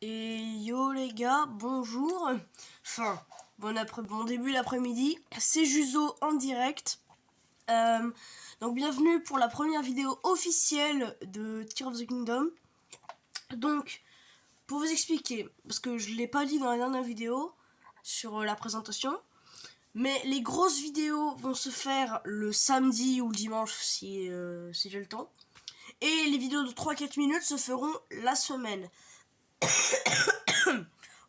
Et yo les gars, bonjour. Enfin, bon début d'après-midi. C'est Juzo en direct. Donc bienvenue pour la première vidéo officielle de Tears of the Kingdom. Donc, pour vous expliquer, parce que je ne l'ai pas dit dans la dernière vidéo sur la présentation, mais les grosses vidéos vont se faire le samedi ou le dimanche si j'ai le temps. Et les vidéos de 3-4 minutes se feront la semaine.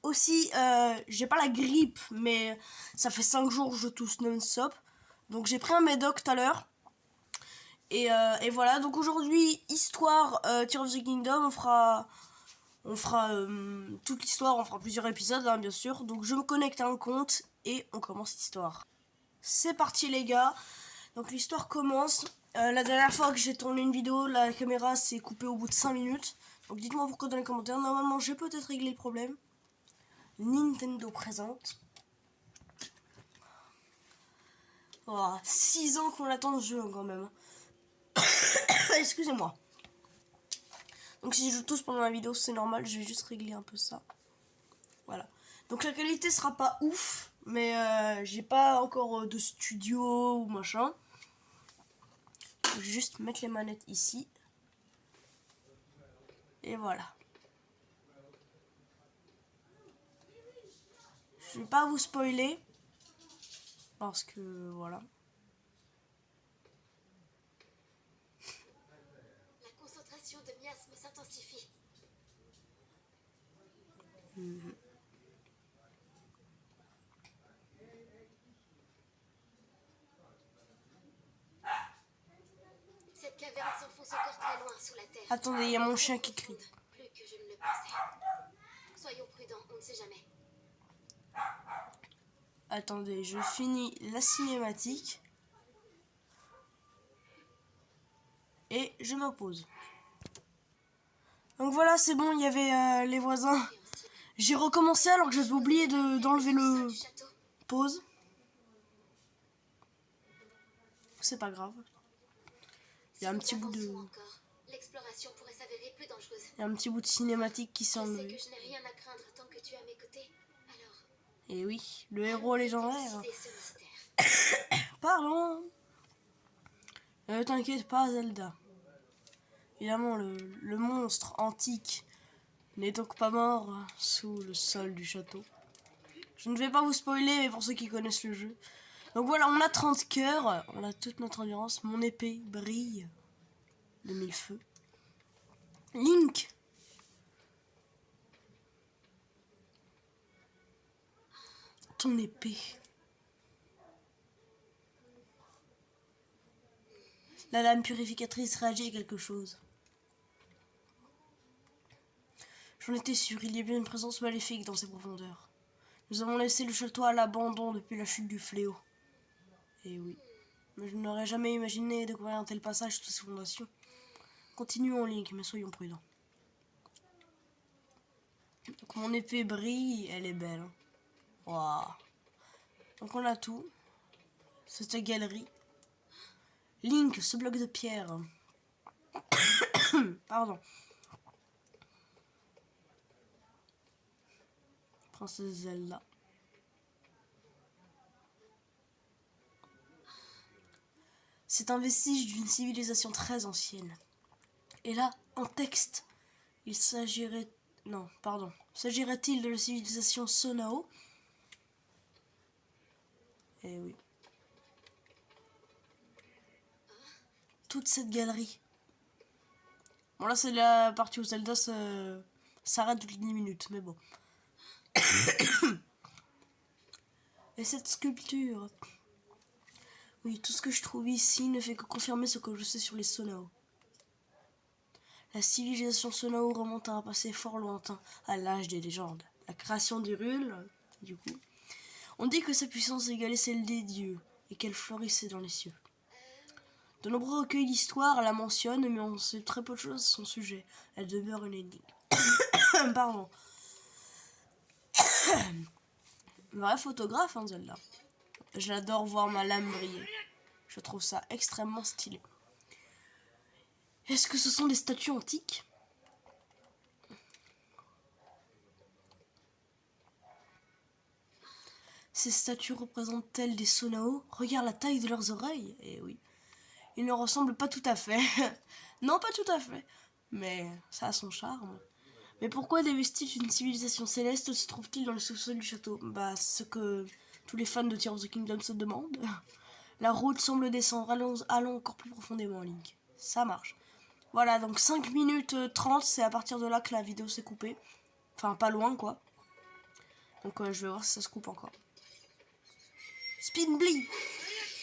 Aussi, j'ai pas la grippe, mais ça fait 5 jours que je tousse non-stop. Donc j'ai pris un médoc tout à l'heure. Et voilà, donc aujourd'hui, histoire Tears of the Kingdom, on fera toute l'histoire, on fera plusieurs épisodes, hein, bien sûr. Donc je me connecte à un compte et on commence l'histoire. C'est parti les gars, donc l'histoire commence. La dernière fois que j'ai tourné une vidéo, la caméra s'est coupée au bout de 5 minutes. Donc dites-moi pourquoi dans les commentaires, normalement j'ai peut-être réglé le problème. Nintendo présente. Oh, 6 ans qu'on attend ce jeu quand même. Excusez-moi. Donc si je tousse pendant la vidéo, c'est normal, je vais juste régler un peu ça. Voilà. Donc la qualité sera pas ouf, mais j'ai pas encore de studio ou machin. Je vais juste mettre les manettes ici. Et voilà. Je vais pas vous spoiler. Parce que voilà. La concentration de miasme s'intensifie. Cette caverne s'enfonce encore très loin sous la terre. Attendez, il y a mon chien qui crie. Plus que je ne le pensais. Soyons prudents, on ne sait jamais. Attendez, je finis la cinématique. Et je me pose. Donc voilà, c'est bon, il y avait les voisins. J'ai recommencé alors que j'avais oublié d'enlever le pause. C'est pas grave. Il y a un petit bout de... L'exploration pourrait s'avérer plus dangereuse. Il y a un petit bout de cinématique qui s'est enlevé. Je sais que je n'ai rien à craindre tant que tu es à mes côtés. Alors... Et oui, le héros légendaire. Ce mystère. Pardon. Ne t'inquiète pas, Zelda. Évidemment, le monstre antique n'est donc pas mort sous le sol du château. Je ne vais pas vous spoiler, mais pour ceux qui connaissent le jeu. Donc voilà, on a 30 cœurs, on a toute notre endurance. Mon épée brille de 1000 feux. Link. Ton épée. La lame purificatrice réagit à quelque chose. J'en étais sûr, il y a bien une présence maléfique dans ces profondeurs. Nous avons laissé le château à l'abandon depuis la chute du fléau. Et oui, mais je n'aurais jamais imaginé découvrir un tel passage sous ces fondations. Continuons, Link, mais soyons prudents. Donc mon épée brille, elle est belle. Waouh. Donc on a tout. Cette galerie. Link, ce bloc de pierre. Pardon. Princesse Zelda. C'est un vestige d'une civilisation très ancienne. Et là, en texte, il s'agirait... Non, pardon. S'agirait-il de la civilisation Sonao? Eh oui. Toute cette galerie. Bon, là, c'est la partie où Zelda s'arrête toutes les 10 minutes, mais bon. Et cette sculpture. Oui, tout ce que je trouve ici ne fait que confirmer ce que je sais sur les Sonao. La civilisation Sonao remonte à un passé fort lointain, à l'âge des légendes. La création d'Hyrule, du coup. On dit que sa puissance égalait celle des dieux, et qu'elle florissait dans les cieux. De nombreux recueils d'histoire la mentionnent, mais on sait très peu de choses à son sujet. Elle demeure une énigme. Pardon. Vrai photographe, hein, Zelda. J'adore voir ma lame briller. Je trouve ça extrêmement stylé. Est-ce que ce sont des statues antiques? Ces statues représentent-elles des Sonao? Regarde la taille de leurs oreilles. Eh oui. Ils ne ressemblent pas tout à fait. Non, pas tout à fait. Mais ça a son charme. Mais pourquoi des vestiges d'une civilisation céleste se trouvent-ils dans le sous-sol du château? Bah, c'est ce que tous les fans de Tears of the Kingdom se demandent. La route semble descendre. Allons encore plus profondément, Link. Ça marche. Voilà, donc 5 minutes 30, c'est à partir de là que la vidéo s'est coupée. Enfin, pas loin, quoi. Donc, je vais voir si ça se coupe encore. Spin Blee.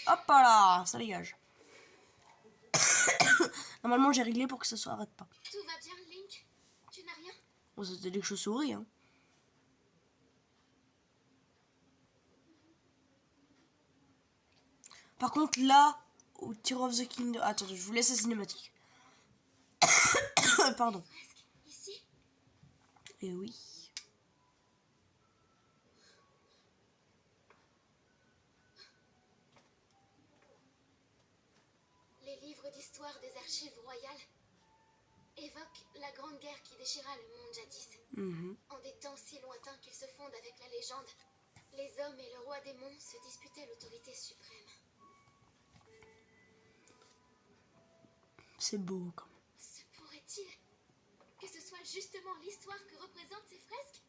Hop là, ça dégage. Normalement, j'ai réglé pour que ça ne s'arrête pas. Tout va bien, Link? Tu n'as rien? Bon, c'était des chauves-souris, hein. Par contre, là, au Tears of the Kingdom... Attendez, je vous laisse la cinématique. Pardon. Ici? Et oui. Les livres d'histoire des archives royales évoquent la grande guerre qui déchira le monde jadis. En des temps si lointains qu'ils se fondent avec la légende, les hommes et le roi démon se disputaient l'autorité suprême. C'est beau, quand même. Se pourrait-il que ce soit justement l'histoire que représentent ces fresques?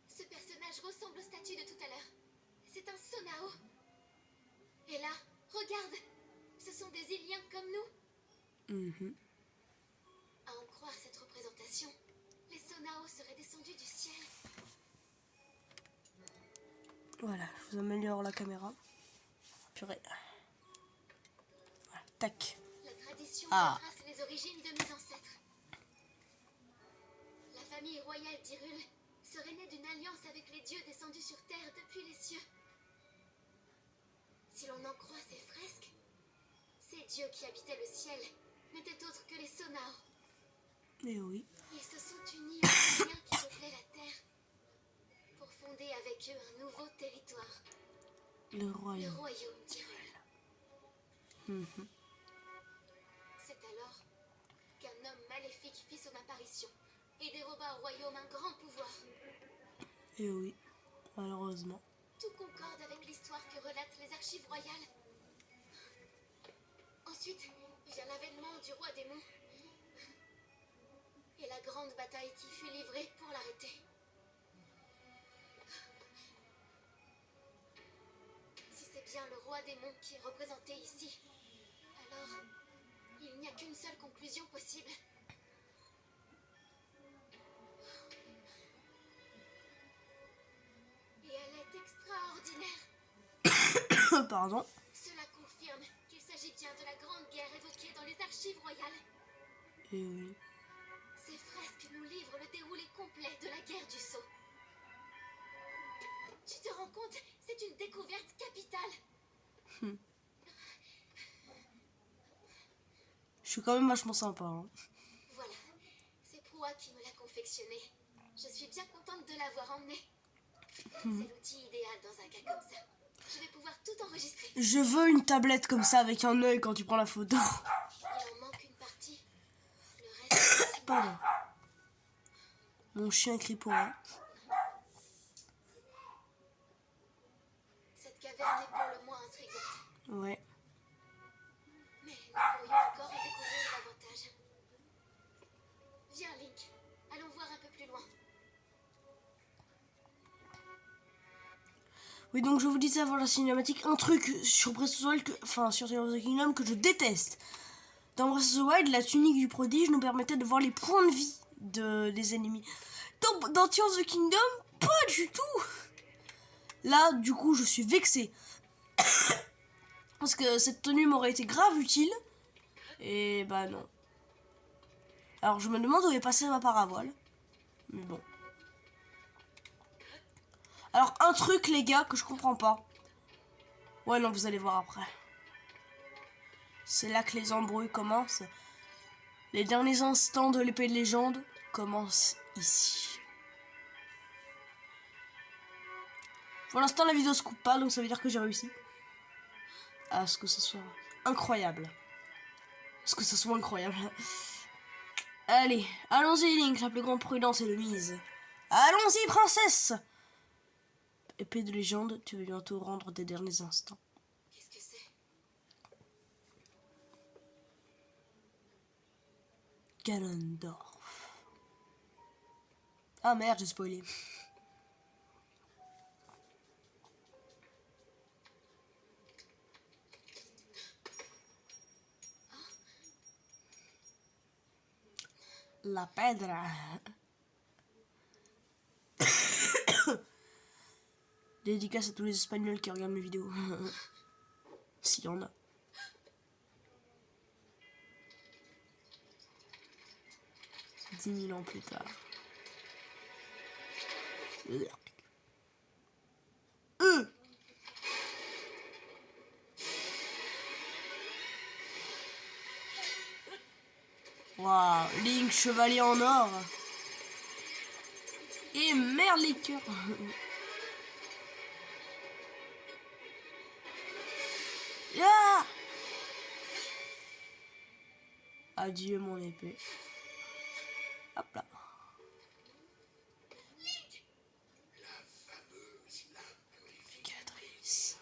Ce personnage ressemble aux statues de tout à l'heure. C'est un Sonao. Et là, regarde, ce sont des Iliens comme nous. À en croire cette représentation, les Sonao seraient descendus du ciel. Voilà, je vous améliore la caméra. Purée. Voilà, tac. La tradition Ah. retrace les origines de mes ancêtres. La famille royale d'Hyrule serait née d'une alliance avec les dieux descendus sur Terre depuis les cieux. Si l'on en croit ces fresques, ces dieux qui habitaient le ciel n'étaient autres que les Sonao. Et oui. Ils se sont unis aux liens qui peuplaient la Terre pour fonder avec eux un nouveau territoire, Le le royaume. royaume d'Hyrule. C'est alors qu'un homme maléfique fit son apparition et déroba au royaume un grand pouvoir. Et oui. Malheureusement. Tout concorde avec l'histoire que relatent les archives royales. Ensuite vient l'avènement du roi démon et la grande bataille qui fut livrée pour l'arrêter. Si c'est bien le roi démon qui est représenté ici, alors il n'y a qu'une seule conclusion possible. Et elle est extraordinaire. Pardon. Cela confirme qu'il s'agit bien de la grande guerre évoquée dans les archives royales. Et oui. Ces fresques nous livrent le déroulé complet de la guerre du sceau. Tu te rends compte? C'est une découverte capitale. Je suis quand même vachement sympa, hein. Voilà, c'est Proa qui me l'a confectionné. Je suis bien contente de l'avoir emmené. C'est l'outil idéal dans un cas comme ça. Je vais pouvoir tout enregistrer. Je veux une tablette comme ça avec un œil quand tu prends la photo. Il en manque une partie. Le reste... Pardon. Mon chien crie pour moi. Cette caverne est pour le moins intrigante. Ouais. Mais nous pourrions encore en découvrir davantage. Viens, Link. Allons voir un peu plus loin. Oui, donc je vous disais avant la cinématique un truc sur Breath of the Wild, sur Tears of the Kingdom que je déteste. Dans Breath of the Wild, la tunique du prodige nous permettait de voir les points de vie des ennemis. Dans Tears of the Kingdom, pas du tout. Là, du coup, je suis vexée. Parce que cette tenue m'aurait été grave utile. Et bah non. Alors je me demande où est passée ma parabole. Mais bon. Alors un truc les gars que je comprends pas. Ouais non, vous allez voir après. C'est là que les embrouilles commencent. Les derniers instants de l'épée de légende commencent ici. Pour l'instant la vidéo se coupe pas, donc ça veut dire que j'ai réussi. À ce que ce soit incroyable. À ce que ce soit incroyable. Allez, allons-y Link, la plus grande prudence est de mise. Allons-y princesse. Épée de légende, tu veux bientôt rendre tes derniers instants. Qu'est-ce que c'est? Ganondorf. Ah merde, j'ai spoilé. La pedra. Dédicace à tous les Espagnols qui regardent mes vidéos. S'il y en a. « 10 000 ans plus tard. Waouh, Link chevalier en or. Et merde les cœurs. Ah, adieu mon épée. Hop là. Purificatrice.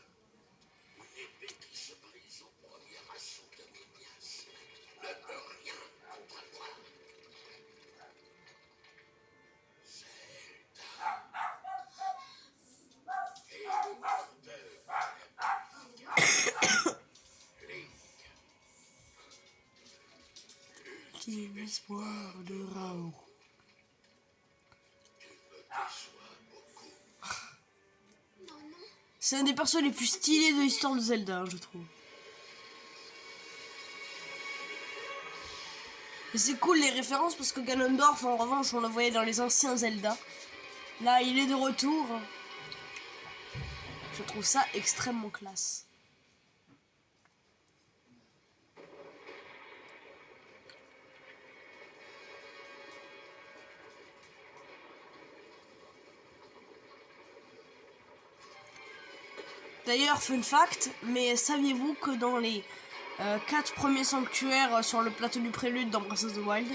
L'espoir de Raoult. C'est un des persos les plus stylés de l'histoire de Zelda, je trouve. Et c'est cool les références parce que Ganondorf, en revanche, on le voyait dans les anciens Zelda. Là, il est de retour. Je trouve ça extrêmement classe. D'ailleurs, fun fact, mais saviez-vous que dans les 4 premiers sanctuaires sur le plateau du prélude dans Breath of the Wild,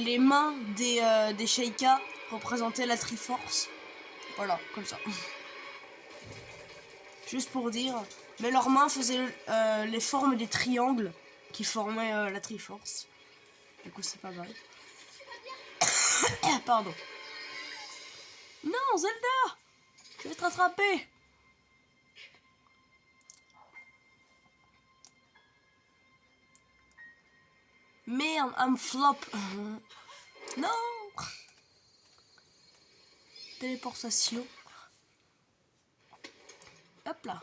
les mains des Sheikah représentaient la Triforce. Voilà, comme ça. Juste pour dire. Mais leurs mains faisaient les formes des triangles qui formaient la Triforce. Du coup, c'est pas mal. Pardon. Non, Zelda! Je vais te rattraper! Merde, I'm flop. Non. Téléportation. Hop là.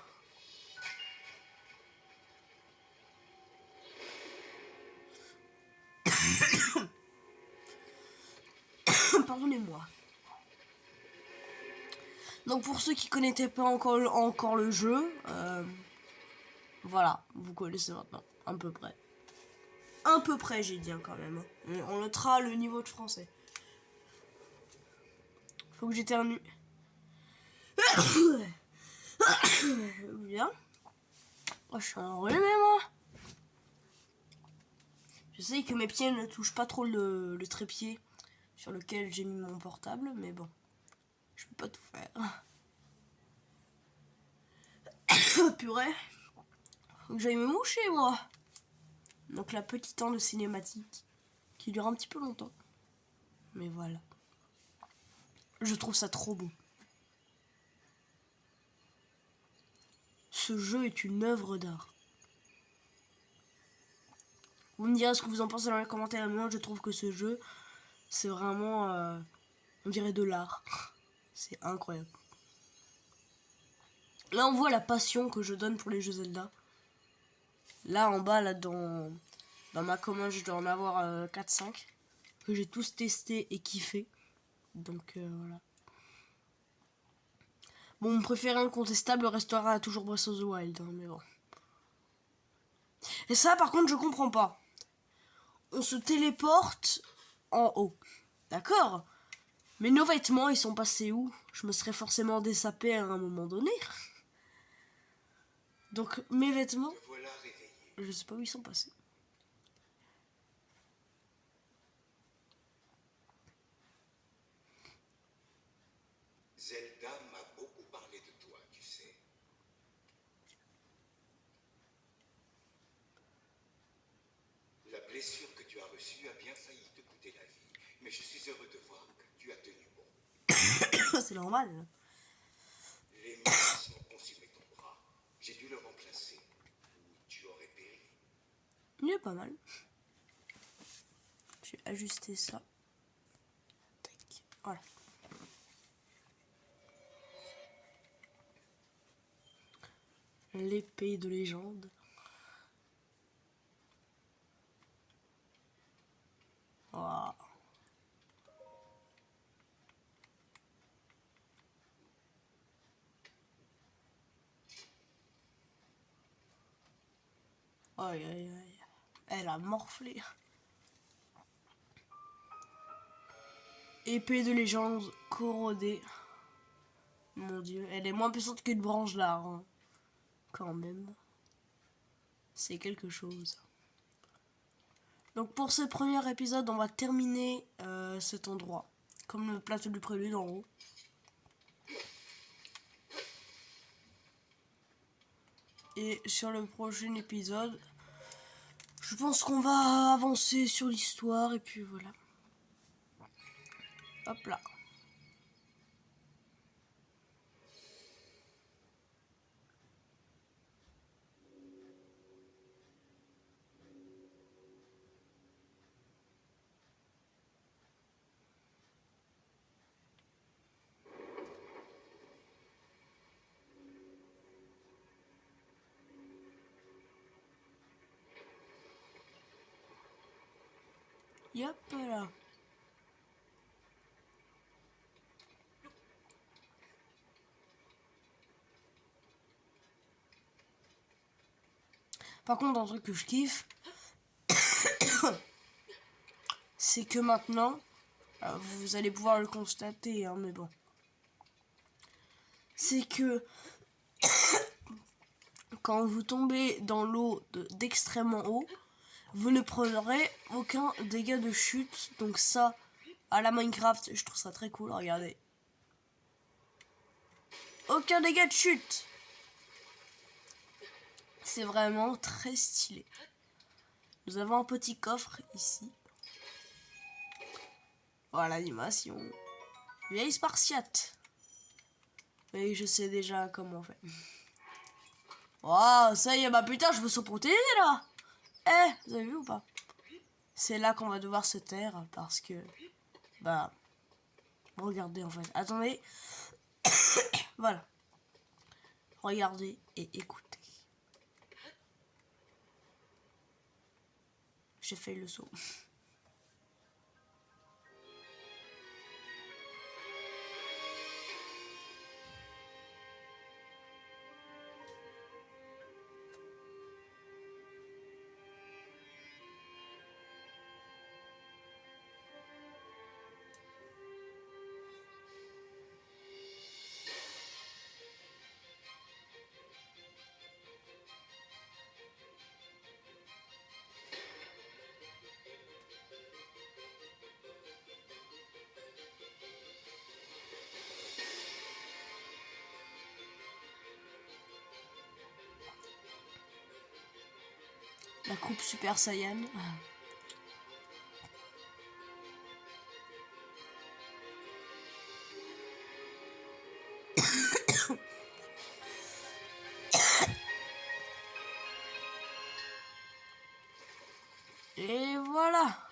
Pardonnez-moi. Donc pour ceux qui connaissaient pas encore le jeu, voilà, vous connaissez maintenant, à peu près. Un peu près, j'ai dit quand même. On notera le niveau de français. Faut que j'éternue. Bien. Oh, je suis enrhumé, moi. Je sais que mes pieds ne touchent pas trop le trépied sur lequel j'ai mis mon portable, mais bon. Je peux pas tout faire. Purée. Faut que j'aille me moucher, moi. Donc la petite temps de cinématique qui dure un petit peu longtemps. Mais voilà. Je trouve ça trop beau. Ce jeu est une œuvre d'art. Vous me direz ce que vous en pensez dans les commentaires. Moi, je trouve que ce jeu, c'est vraiment, on dirait de l'art. C'est incroyable. Là, on voit la passion que je donne pour les jeux Zelda. Là, en bas, là, dans ma commande, je dois en avoir 4-5. Que j'ai tous testé et kiffé. Donc, voilà. Bon, mon préféré incontestable restera toujours Breath of the Wild. Hein, mais bon. Et ça, par contre, je comprends pas. On se téléporte en haut. D'accord? Mais nos vêtements, ils sont passés où? Je me serais forcément désapé à un moment donné. Donc, mes vêtements, je sais pas où ils sont passés. reçu a bien failli te coûter la vie, mais je suis heureux de voir que tu as tenu bon. C'est normal. Les menaces ont consumé ton bras. J'ai dû le remplacer, ou tu aurais péri. Il est pas mal. Je vais ajuster ça. Tac. Voilà. L'épée de légende. Wow. Aïe aïe aïe. Elle a morflé. Épée de légende corrodée. Mon dieu, elle est moins puissante qu'une branche d'arbre. Hein. Quand même. C'est quelque chose. Donc pour ce premier épisode, on va terminer cet endroit. Comme le plateau du prélude en haut. Et sur le prochain épisode, je pense qu'on va avancer sur l'histoire et puis voilà. Hop là. Yop là. Par contre, un truc que je kiffe, c'est que maintenant, vous allez pouvoir le constater, hein, mais bon. C'est que quand vous tombez dans l'eau d'extrêmement haut, vous ne prendrez aucun dégât de chute. Donc ça, à la Minecraft, je trouve ça très cool, regardez. Aucun dégât de chute. C'est vraiment très stylé. Nous avons un petit coffre ici. Voilà l'animation. Vieille spartiate. Et je sais déjà comment on fait. Waouh, ça y est, bah putain, je me sens protégé là. Vous avez vu ou pas? C'est là qu'on va devoir se taire parce que... Bah... Regardez en fait. Attendez. Voilà. Regardez et écoutez. J'ai fait le saut. La coupe Super Saiyan. Et voilà.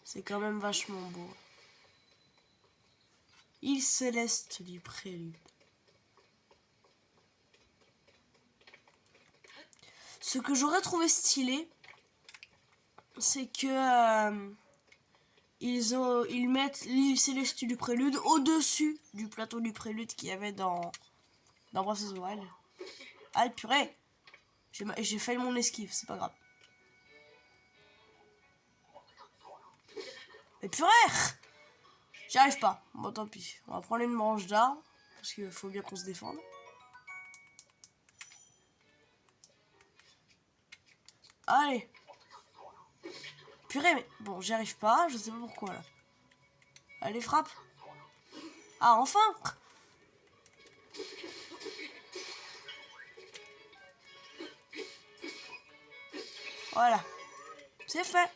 C'est quand même vachement beau. Île céleste du prélude. Ce que j'aurais trouvé stylé, c'est que ils mettent l'île céleste du prélude au-dessus du plateau du prélude qu'il y avait dans Breath of the Wild. Ah purée, j'ai failli mon esquive, c'est pas grave. Mais purée, j'y arrive pas. Bon tant pis, on va prendre une branche d'arbre parce qu'il faut bien qu'on se défende. Allez. Purée, mais bon, j'y arrive pas, je sais pas pourquoi là. Allez, frappe. Ah, enfin. Voilà. C'est fait.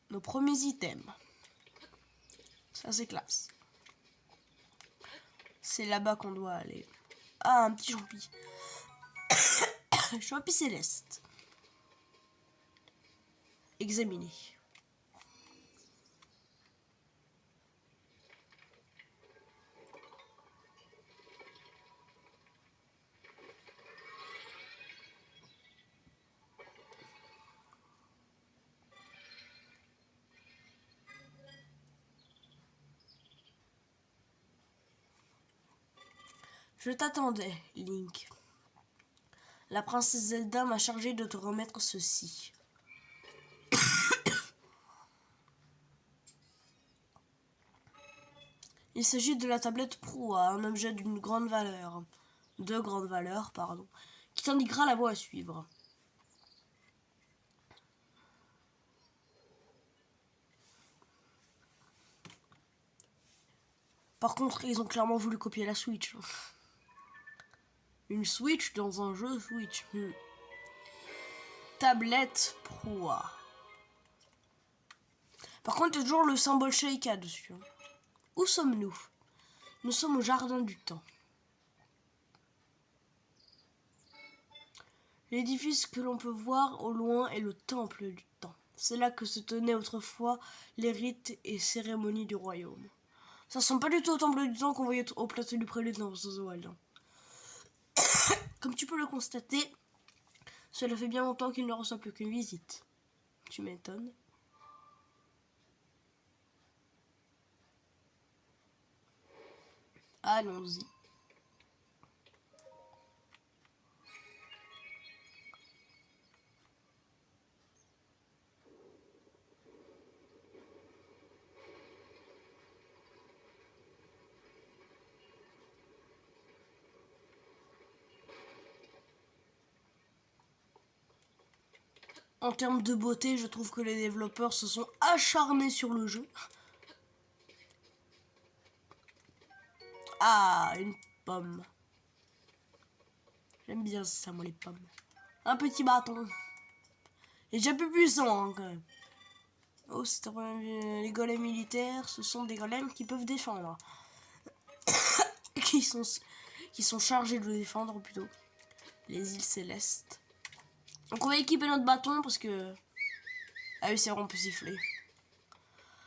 Nos premiers items. Ça, c'est classe. C'est là-bas qu'on doit aller. Ah, un petit champi. Champi céleste. Examiner. Je t'attendais, Link. La princesse Zelda m'a chargé de te remettre ceci. Il s'agit de la tablette Proa, un objet d'une grande valeur. De grande valeur, pardon. Qui t'indiquera la voie à suivre. Par contre, ils ont clairement voulu copier la Switch. Une Switch dans un jeu Switch. Tablette Proa. Par contre, il y a toujours le symbole Sheikah dessus. Où sommes-nous? Nous sommes au jardin du temps. L'édifice que l'on peut voir au loin est le temple du temps. C'est là que se tenaient autrefois les rites et cérémonies du royaume. Ça ressemble pas du tout au temple du temps qu'on voyait au plateau du prélude dans The Wild. Comme tu peux le constater, cela fait bien longtemps qu'il ne reçoit plus qu'une visite. Tu m'étonnes. Allons-y. En termes de beauté, je trouve que les développeurs se sont acharnés sur le jeu. Ah, une pomme. J'aime bien ça, moi, les pommes. Un petit bâton. Et déjà plus puissant, hein, quand même. Oh, c'est les golems militaires, ce sont des golems qui peuvent défendre. qui sont chargés de le défendre, plutôt. Les îles célestes. Donc on va équiper notre bâton parce que... Ah oui, c'est vrai, on peut siffler.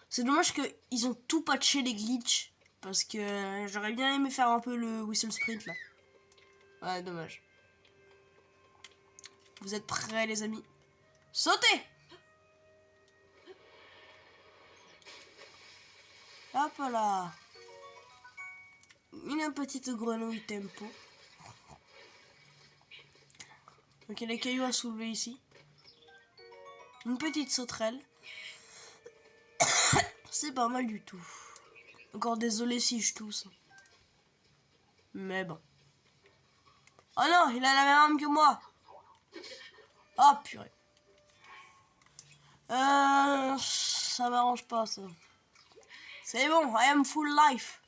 C'est dommage qu'ils ont tout patché les glitches. Parce que j'aurais bien aimé faire un peu le whistle sprint là. Ouais, dommage. Vous êtes prêts, les amis? Sautez! Hop là. Une petite grenouille tempo. Donc il y a des cailloux à soulever ici. Une petite sauterelle. C'est pas mal du tout. Encore désolé si je tousse. Mais bon. Oh non, il a la même arme que moi. Oh purée. Ça m'arrange pas ça. C'est bon, I am full life.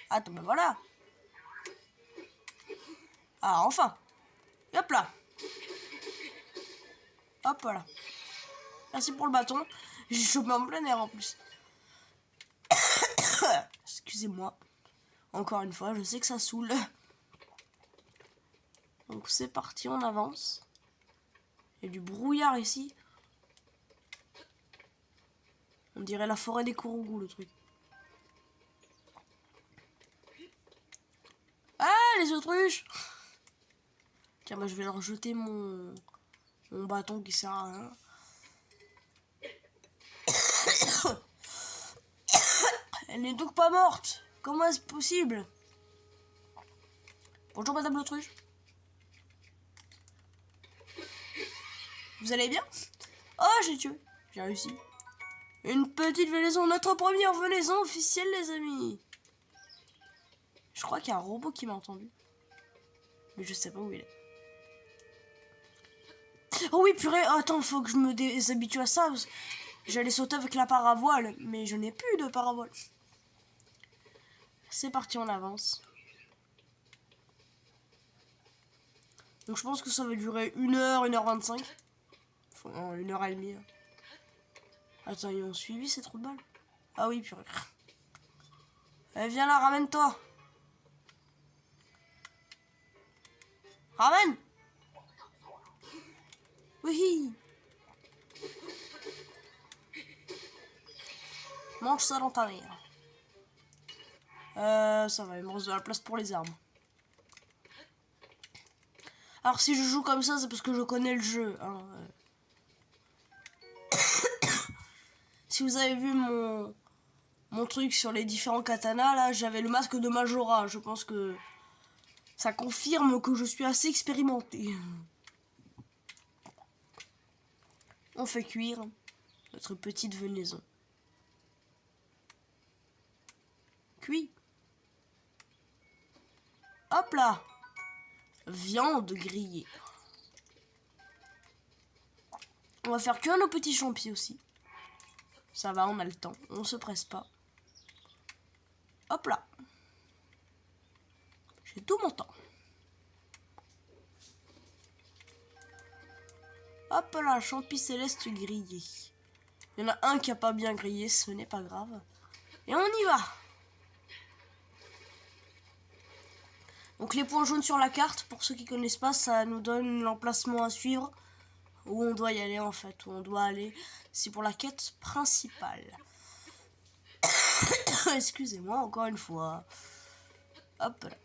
Attends, ben voilà. Ah, enfin. Hop là. Hop là. Merci pour le bâton. J'ai chopé en plein air en plus. Excusez-moi. Encore une fois, je sais que ça saoule. Donc c'est parti, on avance. Il y a du brouillard ici. On dirait la forêt des Kourougou, le truc. Ah, les autruches! Tiens, moi je vais leur jeter mon bâton qui sert à rien. Elle n'est donc pas morte. Comment est-ce possible? Bonjour madame l'autruche. Vous allez bien? Oh, j'ai tué. J'ai réussi. Une petite venaison. Notre première venaison officielle, les amis. Je crois qu'il y a un robot qui m'a entendu. Mais je sais pas où il est. Oh oui, purée. Oh, attends, faut que je me déshabitue à ça. J'allais sauter avec la paravoile. Mais je n'ai plus de paravoile. C'est parti, on avance. Donc je pense que ça va durer 1h, 1h25. Enfin, 1h30. Attends, ils ont suivi ces trous de balles? Ah oui, purée. Allez, viens là, ramène-toi. Ramène. Oui. Mange ça dans ta mère. Ça va, il me reste de la place pour les armes. Alors si je joue comme ça, c'est parce que je connais le jeu. Hein. Si vous avez vu mon truc sur les différents katanas, là, j'avais le masque de Majora. Je pense que ça confirme que je suis assez expérimenté. On fait cuire notre petite venaison. Cuit. Hop là. Viande grillée. On va faire cuire nos petits champis aussi. Ça va, on a le temps. On se presse pas. Hop là. J'ai tout mon temps. Hop là, champi céleste grillé. Il y en a un qui a pas bien grillé, ce n'est pas grave. Et on y va. Donc les points jaunes sur la carte, pour ceux qui connaissent pas, ça nous donne l'emplacement à suivre. Où on doit y aller en fait, où on doit aller. C'est pour la quête principale. Excusez-moi encore une fois. Hop là.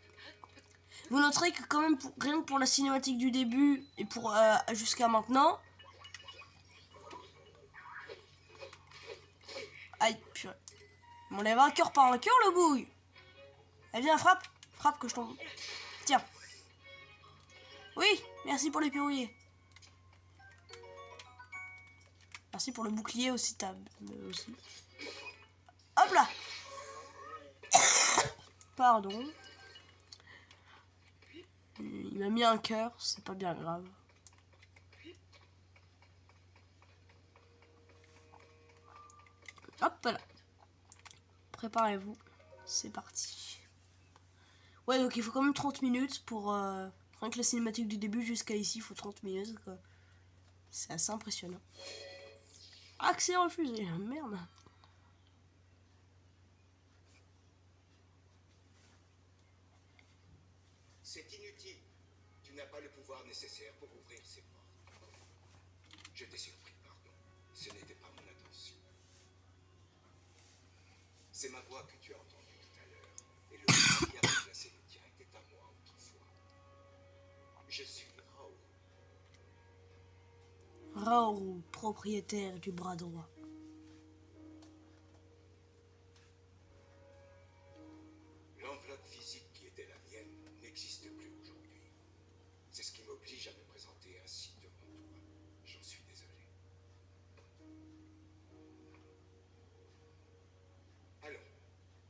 Vous noterez que quand même, rien que pour la cinématique du début et pour jusqu'à maintenant... Aïe, purée. Il m'enlève un cœur par un cœur, le bouille. Eh bien, frappe. Frappe que je tombe. Tiens. Oui, merci pour les pirouillés. Merci pour le bouclier aussi, aussi. Hop là. Pardon. Il m'a mis un cœur, c'est pas bien grave. Hop là. Préparez-vous. C'est parti. Ouais, donc il faut quand même 30 minutes pour... rien que la cinématique du début jusqu'à ici, il faut 30 minutes. C'est assez impressionnant. Accès refusé. Merde. C'est inutile. Tu n'as pas le pouvoir nécessaire pour ouvrir ces portes. Je t'ai surpris, pardon. Ce n'était pas mon intention. C'est ma voix que tu as entendue tout à l'heure. Et le bras qui a remplacé le tien était à moi autrefois. Je suis Raoru. Raoru, propriétaire du bras droit. L'enveloppe physique qui était la mienne n'existe plus aujourd'hui. C'est ce qui m'oblige à me présenter ainsi devant toi. J'en suis désolé. Alors,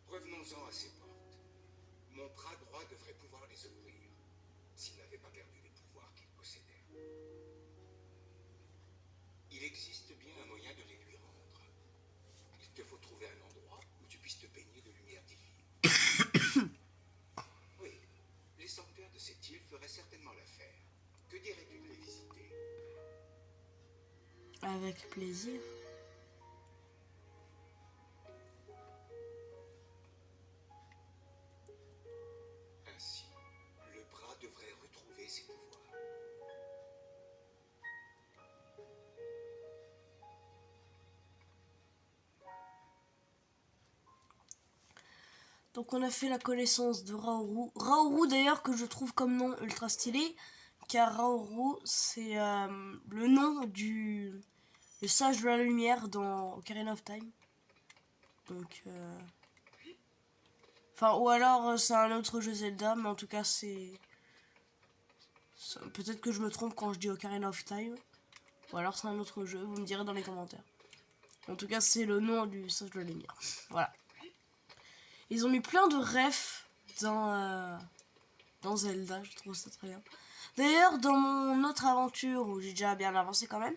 revenons-en à ces portes. Mon bras droit devrait pouvoir les ouvrir, s'il n'avait pas perdu les pouvoirs qu'il possédait. Il existe bien un moyen de les lui rendre. Il te faut trouver un endroit où tu puisses te baigner de lumière divine. Oui, les sanctuaires de cette île feraient certainement l'affaire. Que dirais-tu de les visiter? Avec plaisir. Ainsi, le bras devrait retrouver ses pouvoirs. Donc on a fait la connaissance de Raoru. Raoru d'ailleurs que je trouve comme nom ultra stylé. Car Raoru c'est le nom du sage de la lumière dans Ocarina of Time. Donc enfin ou alors c'est un autre jeu Zelda. Mais en tout cas c'est... Peut-être que je me trompe quand je dis Ocarina of Time. Ou alors c'est un autre jeu. Vous me direz dans les commentaires. En tout cas c'est le nom du sage de la lumière. Voilà. Ils ont mis plein de refs dans Zelda, je trouve ça très bien. D'ailleurs, dans mon autre aventure, où j'ai déjà bien avancé quand même,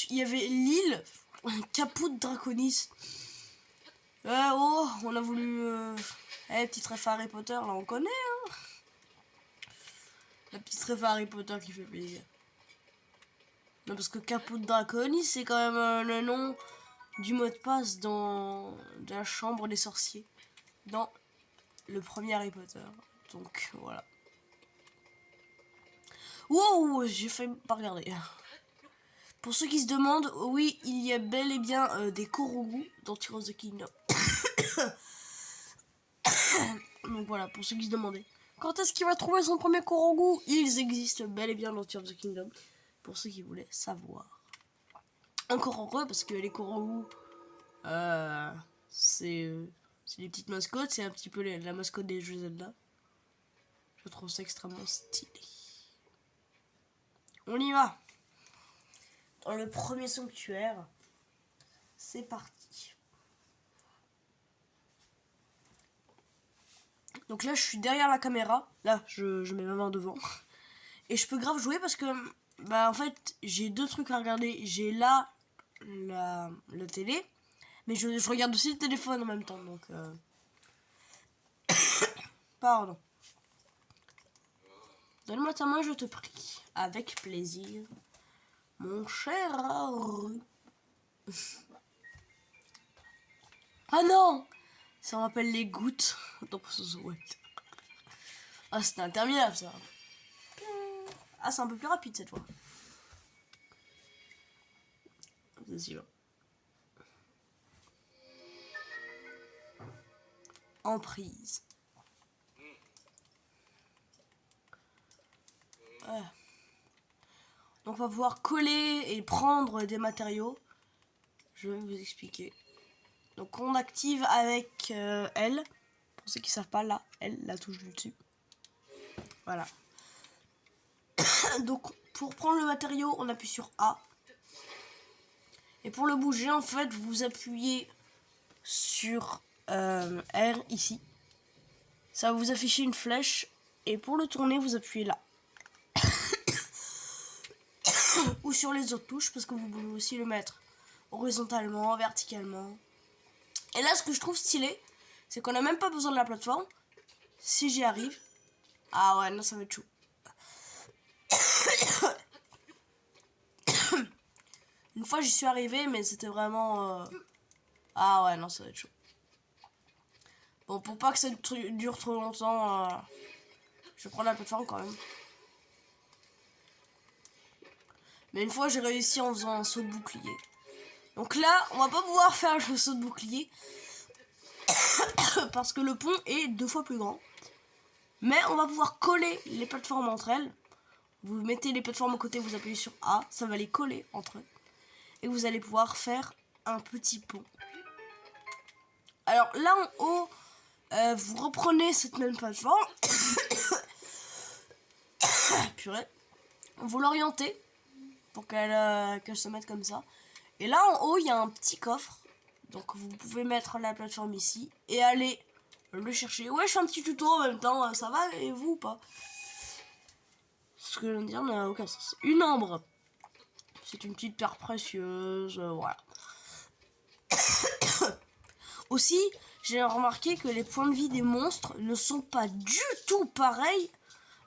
il y avait l'île Caput Draconis. On a voulu... petit ref Harry Potter, là on connaît. Hein. La petite ref Harry Potter qui fait plaisir. Non, parce que Caput Draconis, c'est quand même le nom du mot de passe dans de la chambre des sorciers. Dans le premier Harry Potter. Donc, voilà. Wow, j'ai failli pas regarder. Pour ceux qui se demandent, oui, il y a bel et bien des Korogu dans Tears of the Kingdom. Donc voilà, pour ceux qui se demandaient. Quand est-ce qu'il va trouver son premier Korogu? Ils existent bel et bien dans Tears of the Kingdom. Pour ceux qui voulaient savoir. Encore heureux parce que les Korogu, c'est des petites mascottes. C'est un petit peu la mascotte des jeux Zelda. Je trouve ça extrêmement stylé. On y va. Dans le premier sanctuaire. C'est parti. Donc là, je suis derrière la caméra. Là, je mets ma main devant. Et je peux grave jouer parce que, bah, en fait, j'ai deux trucs à regarder. J'ai là la télé, mais je regarde aussi le téléphone en même temps. Donc, pardon. Donne-moi ta main, je te prie. Avec plaisir. Mon cher Haru. Ah non! Ça me rappelle les gouttes dans White. Ah, c'était interminable ça. Ah, c'est un peu plus rapide cette fois. C'est sûr. Emprise. Ouais. Donc on va pouvoir coller et prendre des matériaux. Je vais vous expliquer. Donc on active avec L. Pour ceux qui savent pas, là, L, la touche du dessus. Voilà. Donc pour prendre le matériau, on appuie sur A. Et pour le bouger, en fait, vous appuyez sur R ici. Ça va vous afficher une flèche. Et pour le tourner, vous appuyez là. Ou sur les autres touches, parce que vous pouvez aussi le mettre horizontalement, verticalement. Et là, ce que je trouve stylé, c'est qu'on n'a même pas besoin de la plateforme. Si j'y arrive. Ah ouais, non, ça va être chaud. Une fois, j'y suis arrivé, mais c'était vraiment... Ah ouais, non, ça va être chaud. Bon, pour pas que ça dure trop longtemps, je vais prendre la plateforme quand même. Mais une fois, j'ai réussi en faisant un saut de bouclier. Donc là, on va pas pouvoir faire le saut de bouclier. Parce que le pont est 2 fois plus grand. Mais on va pouvoir coller les plateformes entre elles. Vous mettez les plateformes à côté, vous appuyez sur A. Ça va les coller entre eux. Et vous allez pouvoir faire un petit pont. Alors là en haut, vous reprenez cette même plateforme. Purée. Vous l'orientez pour qu'elle se mette comme ça. Et là en haut, il y a un petit coffre. Donc vous pouvez mettre la plateforme ici et aller le chercher. Ouais, je fais un petit tuto en même temps. Ça va et vous ou pas? Ce que je viens de dire n'a aucun sens. Une ambre. C'est une petite pierre précieuse. Voilà. Aussi, j'ai remarqué que les points de vie des monstres ne sont pas du tout pareils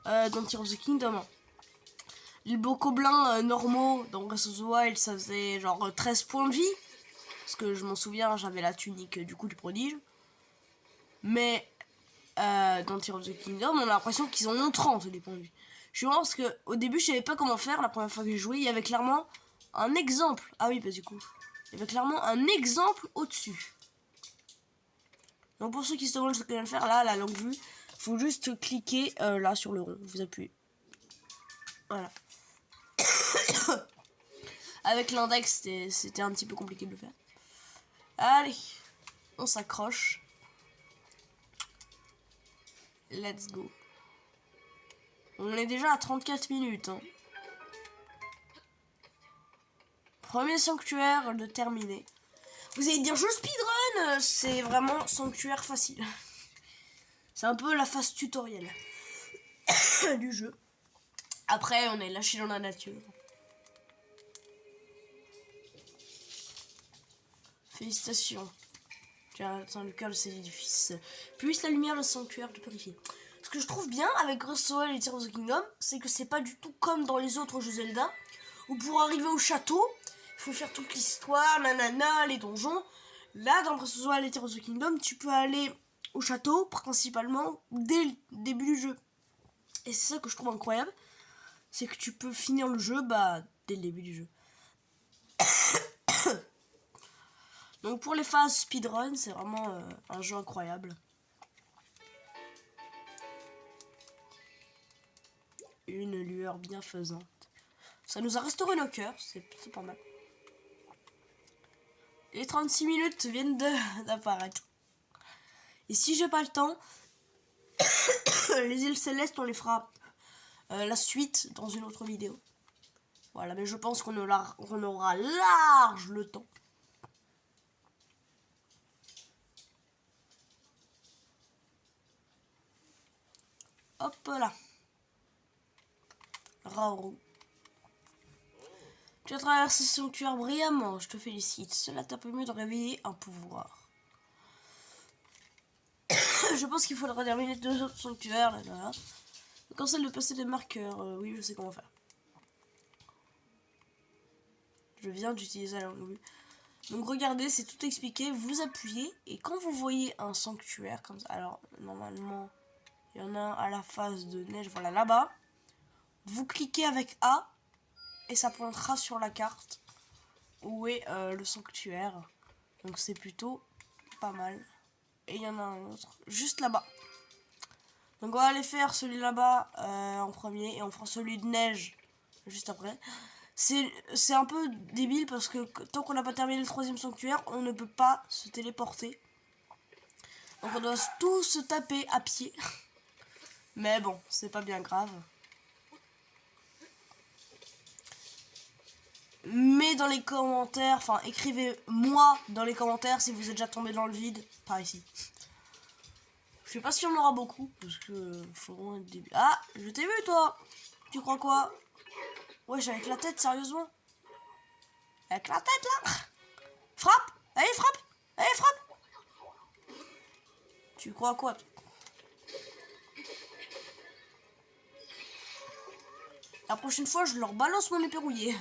dans Tears of the Kingdom. Les bokoblins normaux dans Breath of the Wild, ça faisait genre 13 points de vie. Parce que je m'en souviens, j'avais la tunique du coup du prodige. Mais dans Tears of the Kingdom, on a l'impression qu'ils en ont 30 des points de vie. Je suis marrant parce qu'au début, je savais pas comment faire la première fois que j'ai joué. Il y avait clairement un exemple. Ah oui, bah du coup. Il y avait clairement un exemple au-dessus. Donc pour ceux qui se demandent ce que je viens de faire, là, la longue vue, faut juste cliquer là sur le rond. Vous appuyez. Voilà. Avec l'index, c'était un petit peu compliqué de le faire. Allez, on s'accroche. Let's go. On est déjà à 34 minutes. Hein. Premier sanctuaire de terminé. Vous allez dire, je speedrun. C'est vraiment sanctuaire facile. C'est un peu la phase tutoriel du jeu. Après, on est lâché dans la nature. Félicitations. Tu as atteint le cœur de cet édifice. Puisse la lumière le sanctuaire te purifier. Ce que je trouve bien avec Breath of the Wild et Tears of the Kingdom, c'est que c'est pas du tout comme dans les autres jeux Zelda, où pour arriver au château, il faut faire toute l'histoire, nanana, les donjons. Là, dans Breath of the Wild et Tears of the Kingdom, tu peux aller au château, principalement, dès le début du jeu. Et c'est ça que je trouve incroyable, c'est que tu peux finir le jeu, dès le début du jeu. Donc pour les phases speedrun, c'est vraiment un jeu incroyable. Une lueur bienfaisante. Ça nous a restauré nos cœurs, c'est pas mal. Les 36 minutes viennent d'apparaître. Et si j'ai pas le temps, les îles célestes, on les fera la suite dans une autre vidéo. Voilà, mais je pense qu'on aura large le temps. Hop là. Raoru. Tu as traversé ce sanctuaire brillamment, je te félicite. Cela t'a permis de réveiller un pouvoir. Je pense qu'il faudra terminer 2 autres sanctuaires. Là. Cancel de passer des marqueurs. Oui, je sais comment faire. Je viens d'utiliser la langue. Donc regardez, c'est tout expliqué. Vous appuyez et quand vous voyez un sanctuaire comme ça, alors normalement il y en a un à la phase de neige, voilà là-bas. Vous cliquez avec A et ça pointera sur la carte où est le sanctuaire. Donc c'est plutôt pas mal. Et il y en a un autre juste là-bas. Donc on va aller faire celui là-bas en premier et on fera celui de neige juste après. C'est un peu débile parce que tant qu'on n'a pas terminé le 3e sanctuaire, on ne peut pas se téléporter. Donc on doit tout se taper à pied. Mais bon, c'est pas bien grave. Mais dans les commentaires, enfin écrivez-moi dans les commentaires si vous êtes déjà tombé dans le vide, par ici. Je sais pas si on aura beaucoup, parce que faut vraiment être débile. Ah, je t'ai vu toi. Tu crois quoi? Wesh, avec la tête, sérieusement? Avec la tête là? Frappe! Allez, frappe! Allez, frappe! Tu crois quoi? La prochaine fois, je leur balance mon épée rouillée.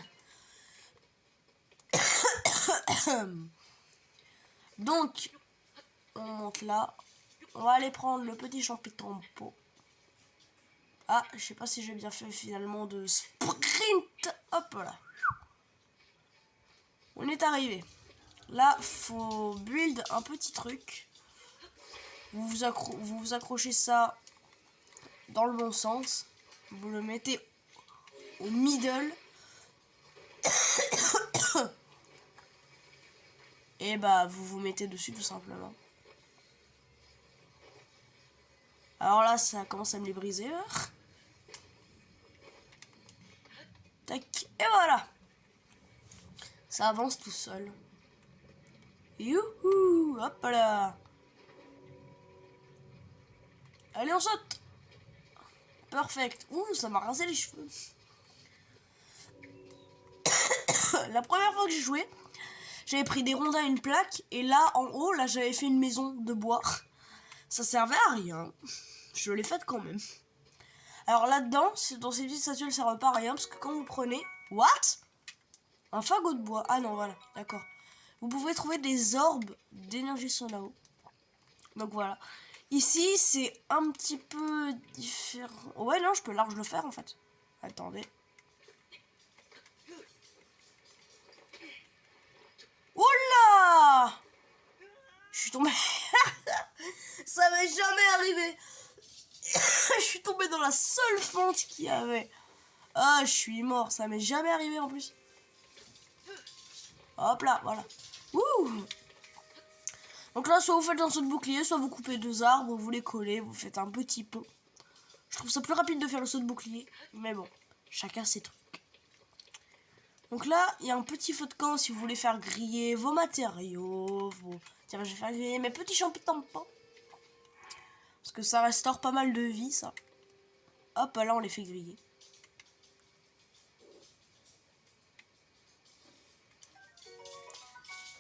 Donc, on monte là. On va aller prendre le petit champignon en pot. Ah, je sais pas si j'ai bien fait finalement de sprint. Hop là. On est arrivé. Là, faut build un petit truc. Vous vous accrochez ça dans le bon sens. Vous le mettez au middle. Et vous vous mettez dessus tout simplement. Alors là, ça commence à me les briser. Tac, et voilà. Ça avance tout seul. Youhou, hop là. Allez, on saute. Perfect. Ouh, ça m'a rasé les cheveux. La première fois que j'ai joué, j'avais pris des rondins à une plaque. Et là, en haut, là, j'avais fait une maison de bois. Ça servait à rien. Je l'ai faite quand même. Alors là-dedans, dans ces petites statues, ça ne sert pas à rien. Parce que quand vous prenez... What? Un fagot de bois. Ah non, voilà, d'accord. Vous pouvez trouver des orbes d'énergie Sonao. Donc voilà. Ici, c'est un petit peu différent. Ouais, non, je peux large le faire en fait. Attendez. Oh là! Je suis tombée. Ça m'est jamais arrivé. Je suis tombée dans la seule fente qu'il y avait. Ah, je suis mort. Ça m'est jamais arrivé en plus. Hop là, voilà. Ouh! Donc là, soit vous faites un saut de bouclier, soit vous coupez 2 arbres, vous les collez, vous faites un petit pont. Je trouve ça plus rapide de faire le saut de bouclier. Mais bon, chacun ses trucs. Donc là, il y a un petit feu de camp si vous voulez faire griller vos matériaux. Tiens, je vais faire griller mes petits champignons. Parce que ça restaure pas mal de vie, ça. Hop, là, on les fait griller.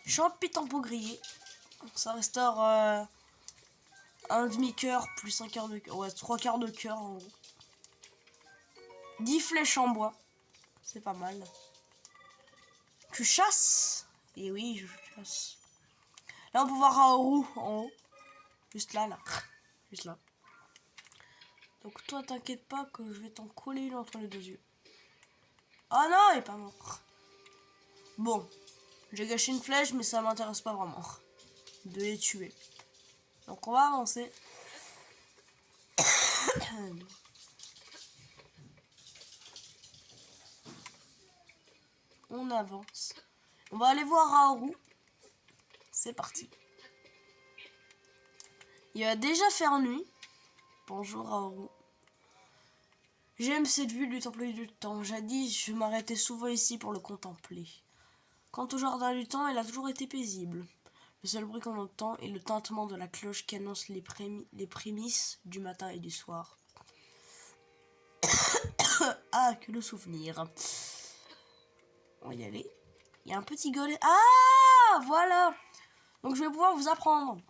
Champignons grillés. Ça restaure un demi-cœur plus un quart de cœur. Ouais, 3 quarts de cœur en gros. 10 flèches en bois. C'est pas mal. Tu chasses? Et oui, je chasse. Là, on peut voir Haoru en haut. Juste là, là. Juste là. Donc toi, t'inquiète pas que je vais t'en coller une entre les deux yeux. Oh non, il est pas mort. Bon. J'ai gâché une flèche, mais ça m'intéresse pas vraiment. De les tuer. Donc on va avancer. On avance. On va aller voir Haoru. C'est parti. Il va déjà faire nuit. Bonjour Haoru. J'aime cette vue du temple du temps. Jadis, je m'arrêtais souvent ici pour le contempler. Quant au jardin du temps, il a toujours été paisible. Le seul bruit qu'on entend est le tintement de la cloche qui annonce les prémices du matin et du soir. Ah, que le souvenir. On va y aller. Il y a un petit golem. Ah, voilà. Donc je vais pouvoir vous apprendre.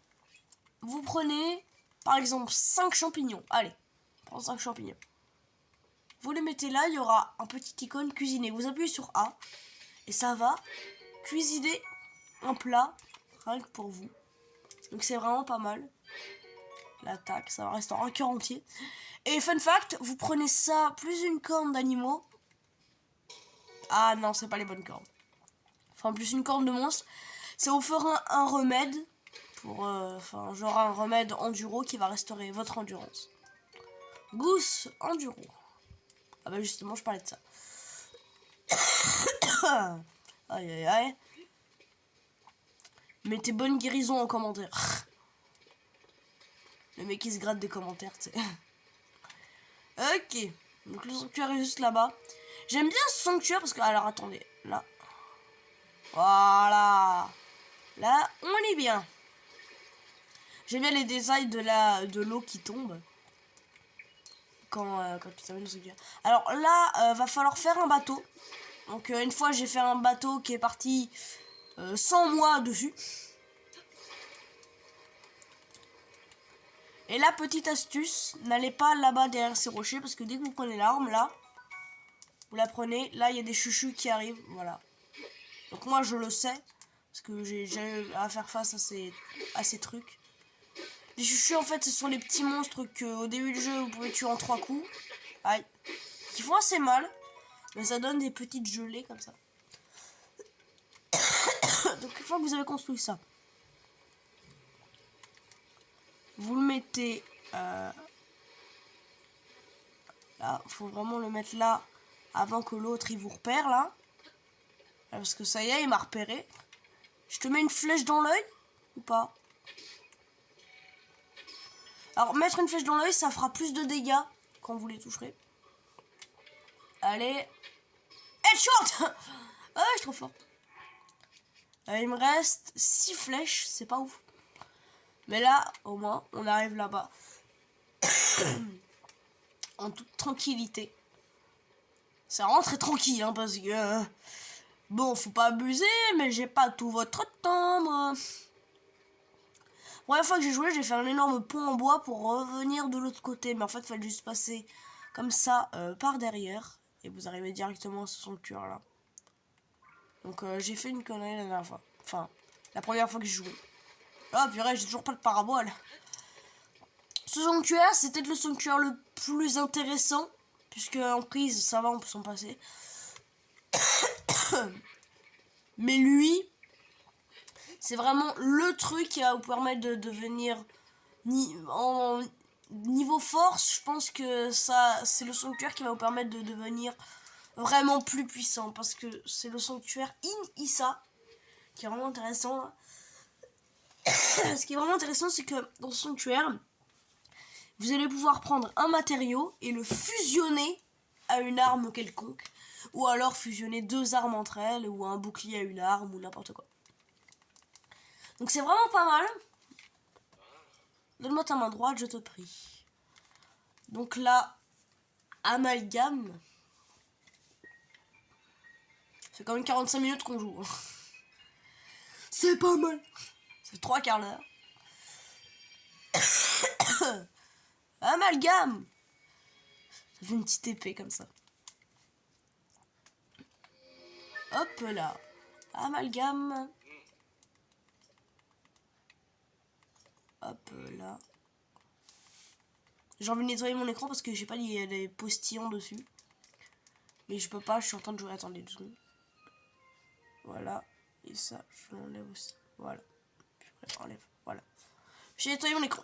Vous prenez, par exemple, 5 champignons. Allez, prends 5 champignons. Vous les mettez là, il y aura un petit icône cuisiner. Vous appuyez sur A et ça va cuisiner un plat rien que pour vous. Donc c'est vraiment pas mal. L'attaque, ça va rester en un cœur entier. Et fun fact, vous prenez ça plus une corne d'animaux. Ah non, c'est pas les bonnes cornes. Enfin, plus une corne de monstre. Ça vous fera un remède pour, genre un remède enduro qui va restaurer votre endurance. Gousse enduro. Ah bah justement, je parlais de ça. Aïe aïe aïe. Mettez bonne guérison en commentaire. Le mec qui se gratte des commentaires, tu sais. Ok. Donc le sanctuaire est juste là-bas. J'aime bien ce sanctuaire parce que... Alors attendez. Là. Voilà. Là, on est bien. J'aime bien les designs de l'eau qui tombe. Quand tu termines le sanctuaire. Alors là, va falloir faire un bateau. Donc une fois, j'ai fait un bateau qui est parti sans moi dessus. Et là, petite astuce, n'allez pas là-bas derrière ces rochers parce que dès que vous prenez l'arme, là, vous la prenez, là, il y a des chuchus qui arrivent, voilà. Donc moi, je le sais, parce que j'ai eu à faire face à ces trucs. Les chuchus, en fait, ce sont les petits monstres que au début du jeu, vous pouvez tuer en 3 coups. Aïe. Qui font assez mal, mais ça donne des petites gelées comme ça. Donc une fois que vous avez construit ça, vous le mettez là, faut vraiment le mettre là avant que l'autre il vous repère là. Parce que ça y est, il m'a repéré. Je te mets une flèche dans l'œil ou pas? Alors mettre une flèche dans l'œil, ça fera plus de dégâts quand vous les toucherez. Allez. Headshot. Ah, je suis trop fort. Il me reste 6 flèches, c'est pas ouf. Mais là, au moins, on arrive là-bas. En toute tranquillité. C'est vraiment très tranquille, hein, parce que... bon, faut pas abuser, mais j'ai pas tout votre temps, moi. La première fois que j'ai joué, j'ai fait un énorme pont en bois pour revenir de l'autre côté. Mais en fait, il fallait juste passer comme ça, par derrière. Et vous arrivez directement à ce sanctuaire-là. Donc, j'ai fait une connerie la dernière fois. Enfin, la première fois que j'ai joué. Ah, purée, j'ai toujours pas de parabole. Ce sanctuaire, c'était le sanctuaire le plus intéressant. Puisque en prise, ça va, on peut s'en passer. Mais lui, c'est vraiment le truc qui va vous permettre de devenir... niveau force, je pense que ça, c'est le sanctuaire qui va vous permettre de devenir vraiment plus puissant. Parce que c'est le sanctuaire In-Issa qui est vraiment intéressant. Ce qui est vraiment intéressant, c'est que dans ce sanctuaire, vous allez pouvoir prendre un matériau et le fusionner à une arme quelconque. Ou alors fusionner 2 armes entre elles, ou un bouclier à une arme, ou n'importe quoi. Donc c'est vraiment pas mal. Donne-moi ta main droite, je te prie. Donc là, amalgame. C'est quand même 45 minutes qu'on joue. C'est pas mal. C'est 3 quarts d'heure. Amalgame. Ça fait une petite épée comme ça. Hop là. Amalgame. Hop là. J'ai envie de nettoyer mon écran parce que j'ai pas les postillons dessus. Mais je peux pas, je suis en train de jouer. Attendez 2 secondes. Voilà. Et ça, je l'enlève aussi. Voilà. Puis enlève. Voilà. J'ai nettoyé mon écran.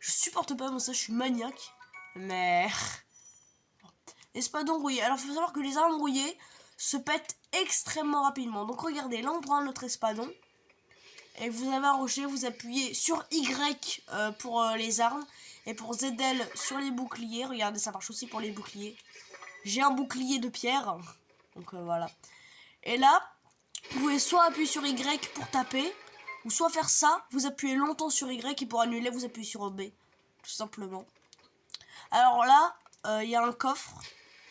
Je supporte pas moi ça, je suis maniaque. Mais... Espadon rouillé. Alors, il faut savoir que les armes rouillées se pètent extrêmement rapidement. Donc, regardez, là, on prend notre espadon. Et vous avez un rocher, vous appuyez sur Y pour les armes. Et pour ZL sur les boucliers. Regardez, ça marche aussi pour les boucliers. J'ai un bouclier de pierre. Donc, voilà. Et là, vous pouvez soit appuyer sur Y pour taper. Ou soit faire ça, vous appuyez longtemps sur Y. Et pour annuler, vous appuyez sur B. Tout simplement. Alors là, il y a un coffre.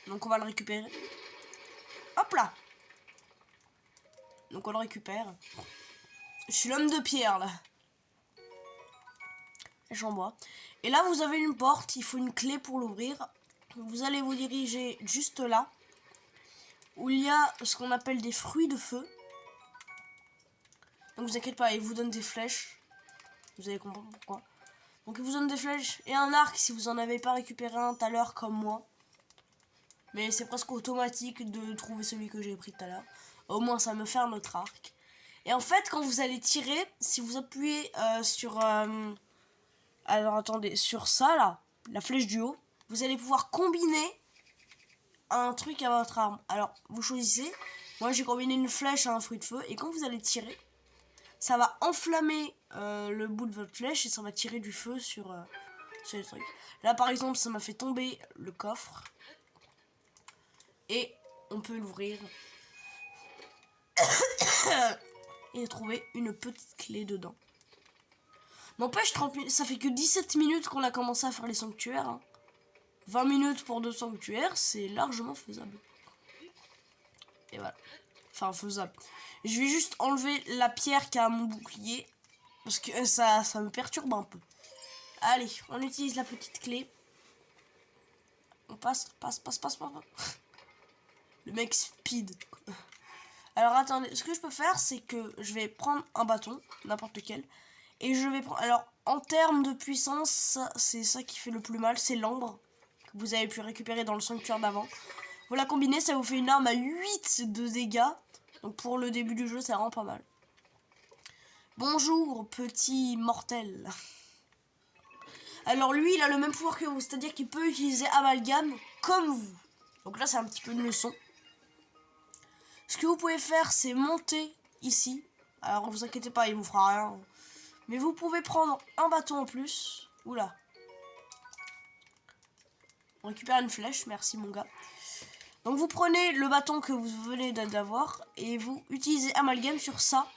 Donc on va le récupérer. Hop là. Donc on le récupère. Je suis l'homme de pierre là. J'en bois. Et là vous avez une porte. Il faut une clé pour l'ouvrir. Vous allez vous diriger juste là. Où il y a ce qu'on appelle des fruits de feu. Donc vous inquiétez pas, il vous donne des flèches. Vous allez comprendre pourquoi. Donc il vous donne des flèches et un arc si vous en avez pas récupéré un tout à l'heure comme moi. Mais c'est presque automatique de trouver celui que j'ai pris tout à l'heure. Au moins ça me fait un autre arc. Et en fait quand vous allez tirer, si vous appuyez sur... alors attendez, sur ça là, la flèche du haut, vous allez pouvoir combiner un truc à votre arme. Alors vous choisissez, moi j'ai combiné une flèche à un fruit de feu. Et quand vous allez tirer, ça va enflammer le bout de votre flèche et ça va tirer du feu sur les trucs. Là par exemple ça m'a fait tomber le coffre. Et on peut l'ouvrir. Et trouver une petite clé dedans. N'empêche, 30 minutes, ça fait que 17 minutes qu'on a commencé à faire les sanctuaires. Hein. 20 minutes pour 2 sanctuaires, c'est largement faisable. Et voilà. Enfin, faisable. Je vais juste enlever la pierre qui a mon bouclier. Parce que ça me perturbe un peu. Allez, on utilise la petite clé. On passe. Le mec speed. Alors attendez, ce que je peux faire c'est que je vais prendre un bâton, n'importe lequel. Et je vais prendre... Alors en termes de puissance, c'est ça qui fait le plus mal, c'est l'ambre. Que vous avez pu récupérer dans le sanctuaire d'avant. Vous la combinez, ça vous fait une arme à 8 de dégâts. Donc pour le début du jeu, c'est vraiment pas mal. Bonjour petit mortel. Alors lui, il a le même pouvoir que vous, c'est-à-dire qu'il peut utiliser amalgame comme vous. Donc là, c'est un petit peu une leçon. Ce que vous pouvez faire, c'est monter ici. Alors, vous inquiétez pas, il vous fera rien. Mais vous pouvez prendre un bâton en plus. Oula. On récupère une flèche, merci mon gars. Donc vous prenez le bâton que vous venez d'avoir et vous utilisez amalgame sur ça.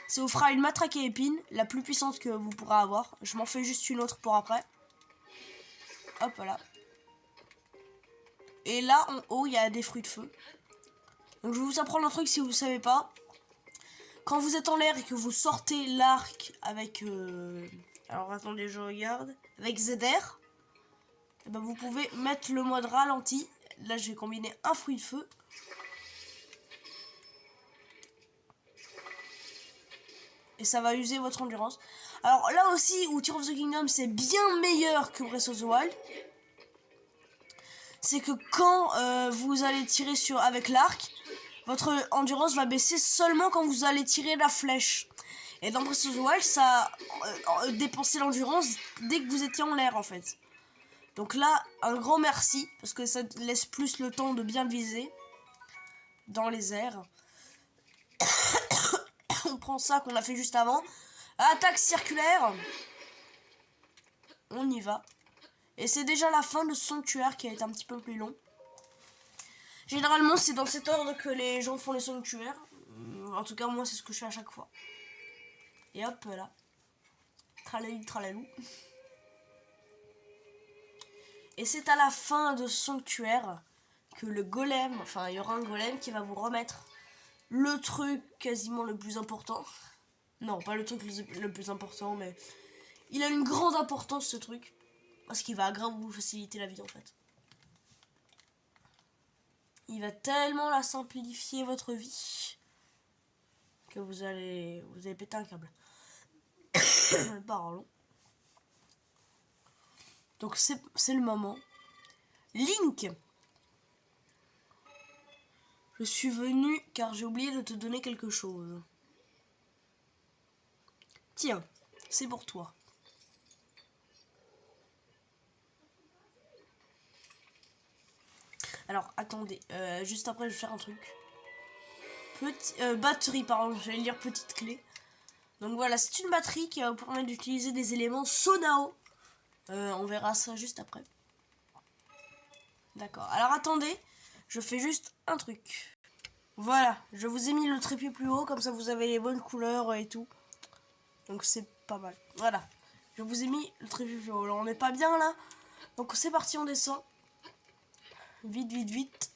Ça vous fera une matraque à épines, la plus puissante que vous pourrez avoir. Je m'en fais juste une autre pour après. Hop là. Et là, en haut, il y a des fruits de feu. Donc je vais vous apprendre un truc si vous ne savez pas. Quand vous êtes en l'air et que vous sortez l'arc avec... Alors attendez, je regarde. Avec ZR. Et ben vous pouvez mettre le mode ralenti. Là, je vais combiner un fruit de feu. Et ça va user votre endurance. Alors là aussi, où Tears of the Kingdom, c'est bien meilleur que Breath of the Wild. C'est que quand vous allez tirer avec l'arc, votre endurance va baisser seulement quand vous allez tirer la flèche. Et dans Breath of the Wild, ça dépensait l'endurance dès que vous étiez en l'air en fait. Donc là, un grand merci, parce que ça laisse plus le temps de bien viser dans les airs. On prend ça qu'on a fait juste avant. Attaque circulaire. On y va. Et c'est déjà la fin de ce sanctuaire qui a été un petit peu plus long. Généralement, c'est dans cet ordre que les gens font les sanctuaires. En tout cas, moi, c'est ce que je fais à chaque fois. Et hop là. Tralalou, tralalou. Et c'est à la fin de ce sanctuaire que le golem, enfin, il y aura un golem qui va vous remettre le truc quasiment le plus important. Non, pas le truc le plus important, mais il a une grande importance ce truc. Parce qu'il va grave vous faciliter la vie en fait. Il va tellement la simplifier votre vie que vous allez péter un câble. Pardon. Donc c'est le moment. Link, je suis venu car j'ai oublié de te donner quelque chose. Tiens, c'est pour toi. Alors, attendez, juste après, je vais faire un truc. Batterie, pardon, j'allais lire petite clé. Donc voilà, c'est une batterie qui va vous permettre d'utiliser des éléments Sonao. On verra ça juste après. D'accord, alors attendez, je fais juste un truc. Voilà, je vous ai mis le trépied plus haut, comme ça vous avez les bonnes couleurs et tout. Donc c'est pas mal. Voilà, je vous ai mis le trépied plus haut. Alors on n'est pas bien là. Donc c'est parti, on descend. Vite, vite, vite.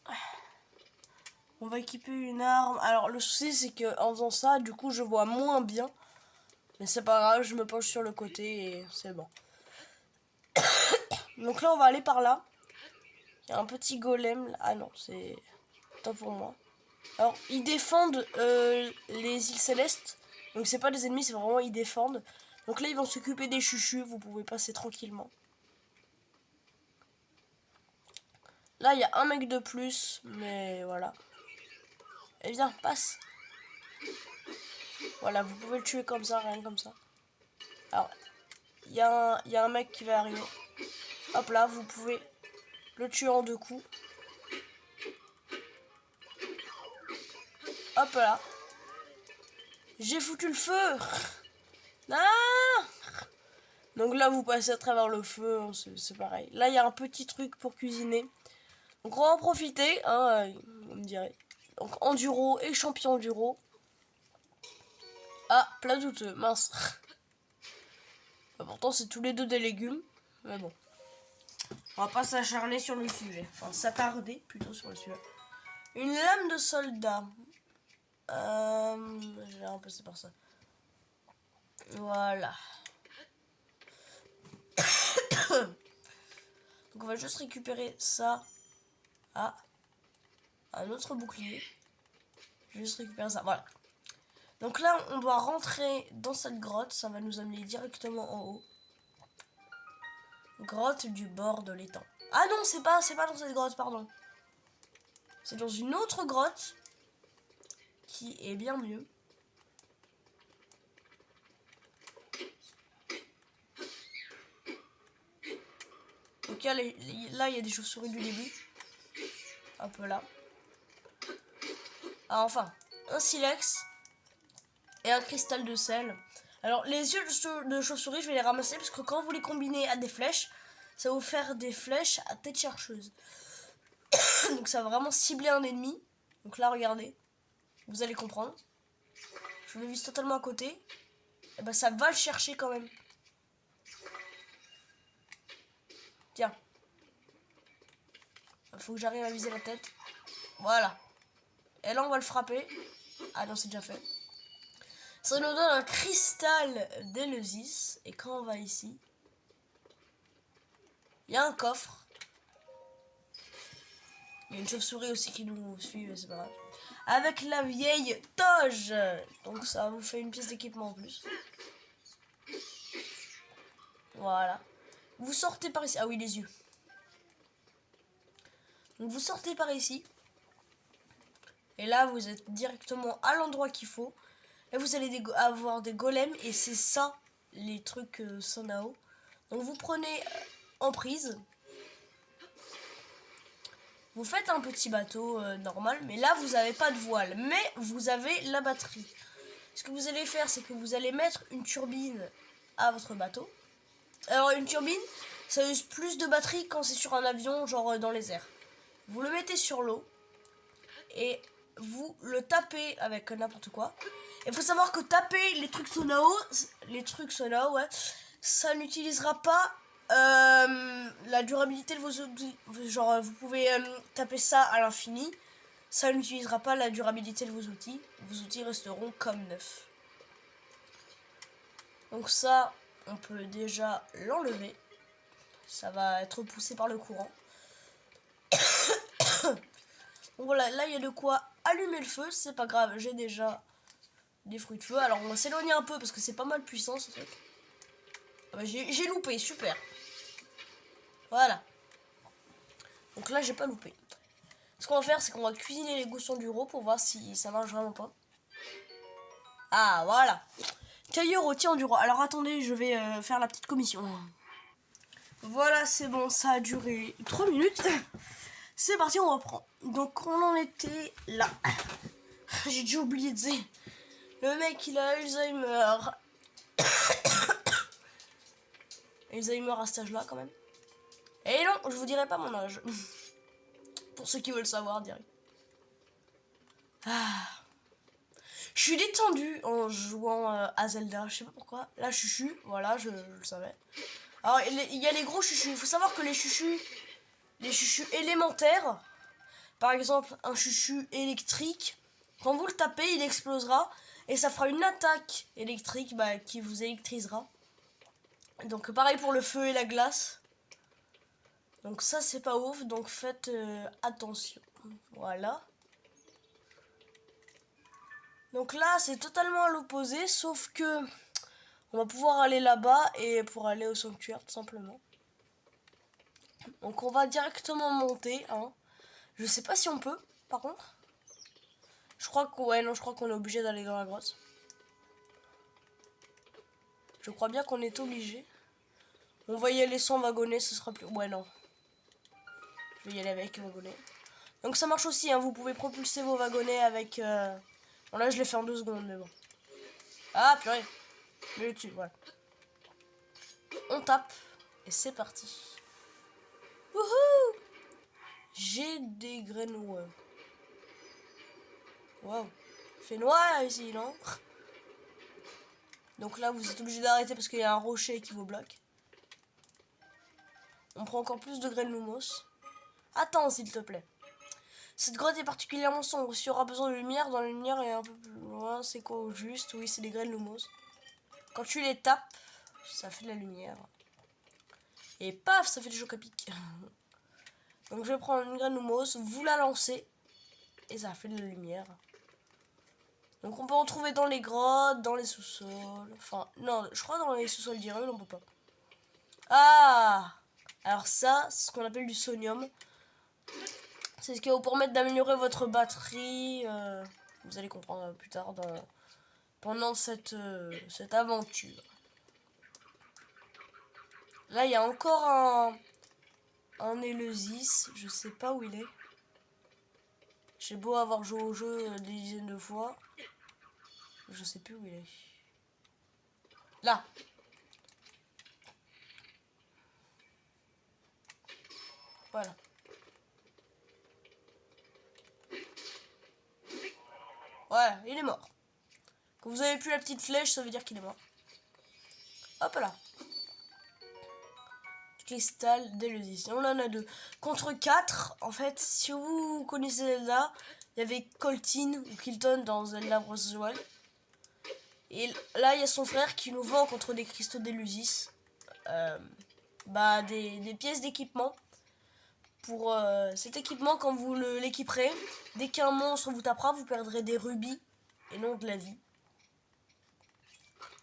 On va équiper une arme. Alors le souci c'est que en faisant ça, du coup je vois moins bien. Mais c'est pas grave, je me penche sur le côté et c'est bon. Donc là on va aller par là. Il y a un petit golem là. Ah non, c'est pas pour moi. Alors ils défendent les îles célestes. Donc c'est pas des ennemis, c'est vraiment ils défendent. Donc là ils vont s'occuper des chuchus, vous pouvez passer tranquillement. Là il y a un mec de plus, mais voilà. Et viens, passe. Voilà, vous pouvez le tuer comme ça, rien comme ça. Alors, il y a un mec qui va arriver. Hop là, vous pouvez le tuer en 2 coups. Hop là. J'ai foutu le feu. Ah! Donc là, vous passez à travers le feu, hein, c'est pareil. Là, il y a un petit truc pour cuisiner. Donc on va en profiter, hein, vous me direz. Donc enduro et champion enduro. Ah, plat douteux, mince. Pourtant, c'est tous les deux des légumes. Mais bon. On va pas s'acharner sur le sujet. Enfin, s'attarder plutôt sur le sujet. Une lame de soldat. Je vais remplacer par ça. Voilà. Donc on va juste récupérer ça. Ah. Un autre bouclier. Je vais juste récupérer ça. Voilà. Donc là, on doit rentrer dans cette grotte. Ça va nous amener directement en haut. Grotte du bord de l'étang. Ah non, c'est pas dans cette grotte, pardon. C'est dans une autre grotte qui est bien mieux. Donc là, il y a des chauves-souris du début. Un peu là. Ah, enfin, un silex et un cristal de sel. Alors, les yeux de chauve-souris, je vais les ramasser parce que quand vous les combinez à des flèches, ça va vous faire des flèches à tête chercheuse. Donc, ça va vraiment cibler un ennemi. Donc là, regardez. Vous allez comprendre. Je le vise totalement à côté. Et ben, ça va le chercher quand même. Tiens. Il faut que j'arrive à viser la tête. Voilà. Et là, on va le frapper. Ah non, c'est déjà fait. Ça nous donne un cristal d'Eleusis. Et quand on va ici, il y a un coffre. Il y a une chauve-souris aussi qui nous suit, mais c'est pas grave. Avec la vieille toge. Donc ça vous fait une pièce d'équipement en plus. Voilà. Vous sortez par ici. Ah oui, les yeux. Donc vous sortez par ici. Et là, vous êtes directement à l'endroit qu'il faut. Là, vous allez avoir des golems. Et c'est ça, les trucs Sonao. Donc vous prenez en prise. Vous faites un petit bateau normal. Mais là, vous n'avez pas de voile. Mais vous avez la batterie. Ce que vous allez faire, c'est que vous allez mettre une turbine à votre bateau. Alors, une turbine, ça use plus de batterie quand c'est sur un avion, genre dans les airs. Vous le mettez sur l'eau. Et vous le tapez avec n'importe quoi. Il faut savoir que taper les trucs Sonao, ouais, ça n'utilisera pas la durabilité de vos outils. Genre, vous pouvez taper ça à l'infini. Ça n'utilisera pas la durabilité de vos outils. Vos outils resteront comme neufs. Donc ça, on peut déjà l'enlever. ça va être poussé par le courant. Donc voilà, là il y a de quoi allumer le feu, c'est pas grave, j'ai déjà des fruits de feu. Alors on va s'éloigner un peu parce que c'est pas mal puissant ce truc. Ah bah, j'ai loupé, super. Voilà. Donc là j'ai pas loupé. Ce qu'on va faire, c'est qu'on va cuisiner les goussons du rot pour voir si ça marche vraiment pas. Ah voilà. Caillou rôti du roi. Alors attendez, je vais faire la petite commission. Voilà, c'est bon, ça a duré 3 minutes. C'est parti, on reprend. Donc on en était là. J'ai déjà oublié de dire. Le mec il a Alzheimer. Alzheimer à cet âge-là quand même. Et non, je vous dirai pas mon âge. Pour ceux qui veulent savoir, direct. Ah. Je suis détendu en jouant à Zelda, je sais pas pourquoi. Là, chuchu, voilà, je le savais. Alors, il y a les gros chuchus. Il faut savoir que les chuchus élémentaires, par exemple, un chuchu électrique, quand vous le tapez, il explosera et ça fera une attaque électrique qui vous électrisera. Donc, pareil pour le feu et la glace. Donc, ça, c'est pas ouf, donc faites attention. Voilà. Donc là, c'est totalement à l'opposé, sauf que on va pouvoir aller là-bas et pour aller au sanctuaire, tout simplement. Donc on va directement monter. Hein. Je sais pas si on peut, par contre. Je crois qu'on est obligé d'aller dans la grotte. Je crois bien qu'on est obligé. On va y aller sans wagonnet, ce sera plus... Ouais, non. Je vais y aller avec wagonnet. Donc ça marche aussi, hein. Vous pouvez propulser vos wagonnets avec... Bon là, je l'ai fait en 2 secondes, mais bon. Ah, purée. Je le tue, voilà. On tape. Et c'est parti. Wouhou! J'ai des graines noires. Waouh. Il fait noir ici, non? Donc là, vous êtes obligé d'arrêter parce qu'il y a un rocher qui vous bloque. On prend encore plus de graines lumos. Attends, s'il te plaît. Cette grotte est particulièrement sombre. Si tu auras besoin de lumière, dans la lumière et un peu plus loin, c'est quoi au juste? Oui, c'est des graines lumos. Quand tu les tapes, ça fait de la lumière. Et paf, ça fait des chocs à pic. Donc je vais prendre une graine lumos, vous la lancez, et ça fait de la lumière. Donc on peut en trouver dans les grottes, dans les sous-sols. Enfin, non, je crois dans les sous-sols d'Hyrule, on peut pas. Ah! Alors ça, c'est ce qu'on appelle du sonium. C'est ce qui va vous permettre d'améliorer votre batterie. Vous allez comprendre plus tard pendant cette aventure. Là, il y a encore un Éleusis. Je sais pas où il est. J'ai beau avoir joué au jeu des dizaines de fois. Je sais plus où il est. Là. Voilà. Voilà, il est mort. Quand vous avez plus la petite flèche, ça veut dire qu'il est mort. Hop là. Cristal d'Éleusis. On en a 2. Contre 4, en fait, si vous connaissez Zelda, il y avait Coltin ou Kilton dans Zelda Breath of the Wild. Et là, il y a son frère qui nous vend contre des cristaux d'Éleusis. Des pièces d'équipement. Pour cet équipement, quand vous l'équiperez, dès qu'un monstre vous tapera, vous perdrez des rubis et non de la vie.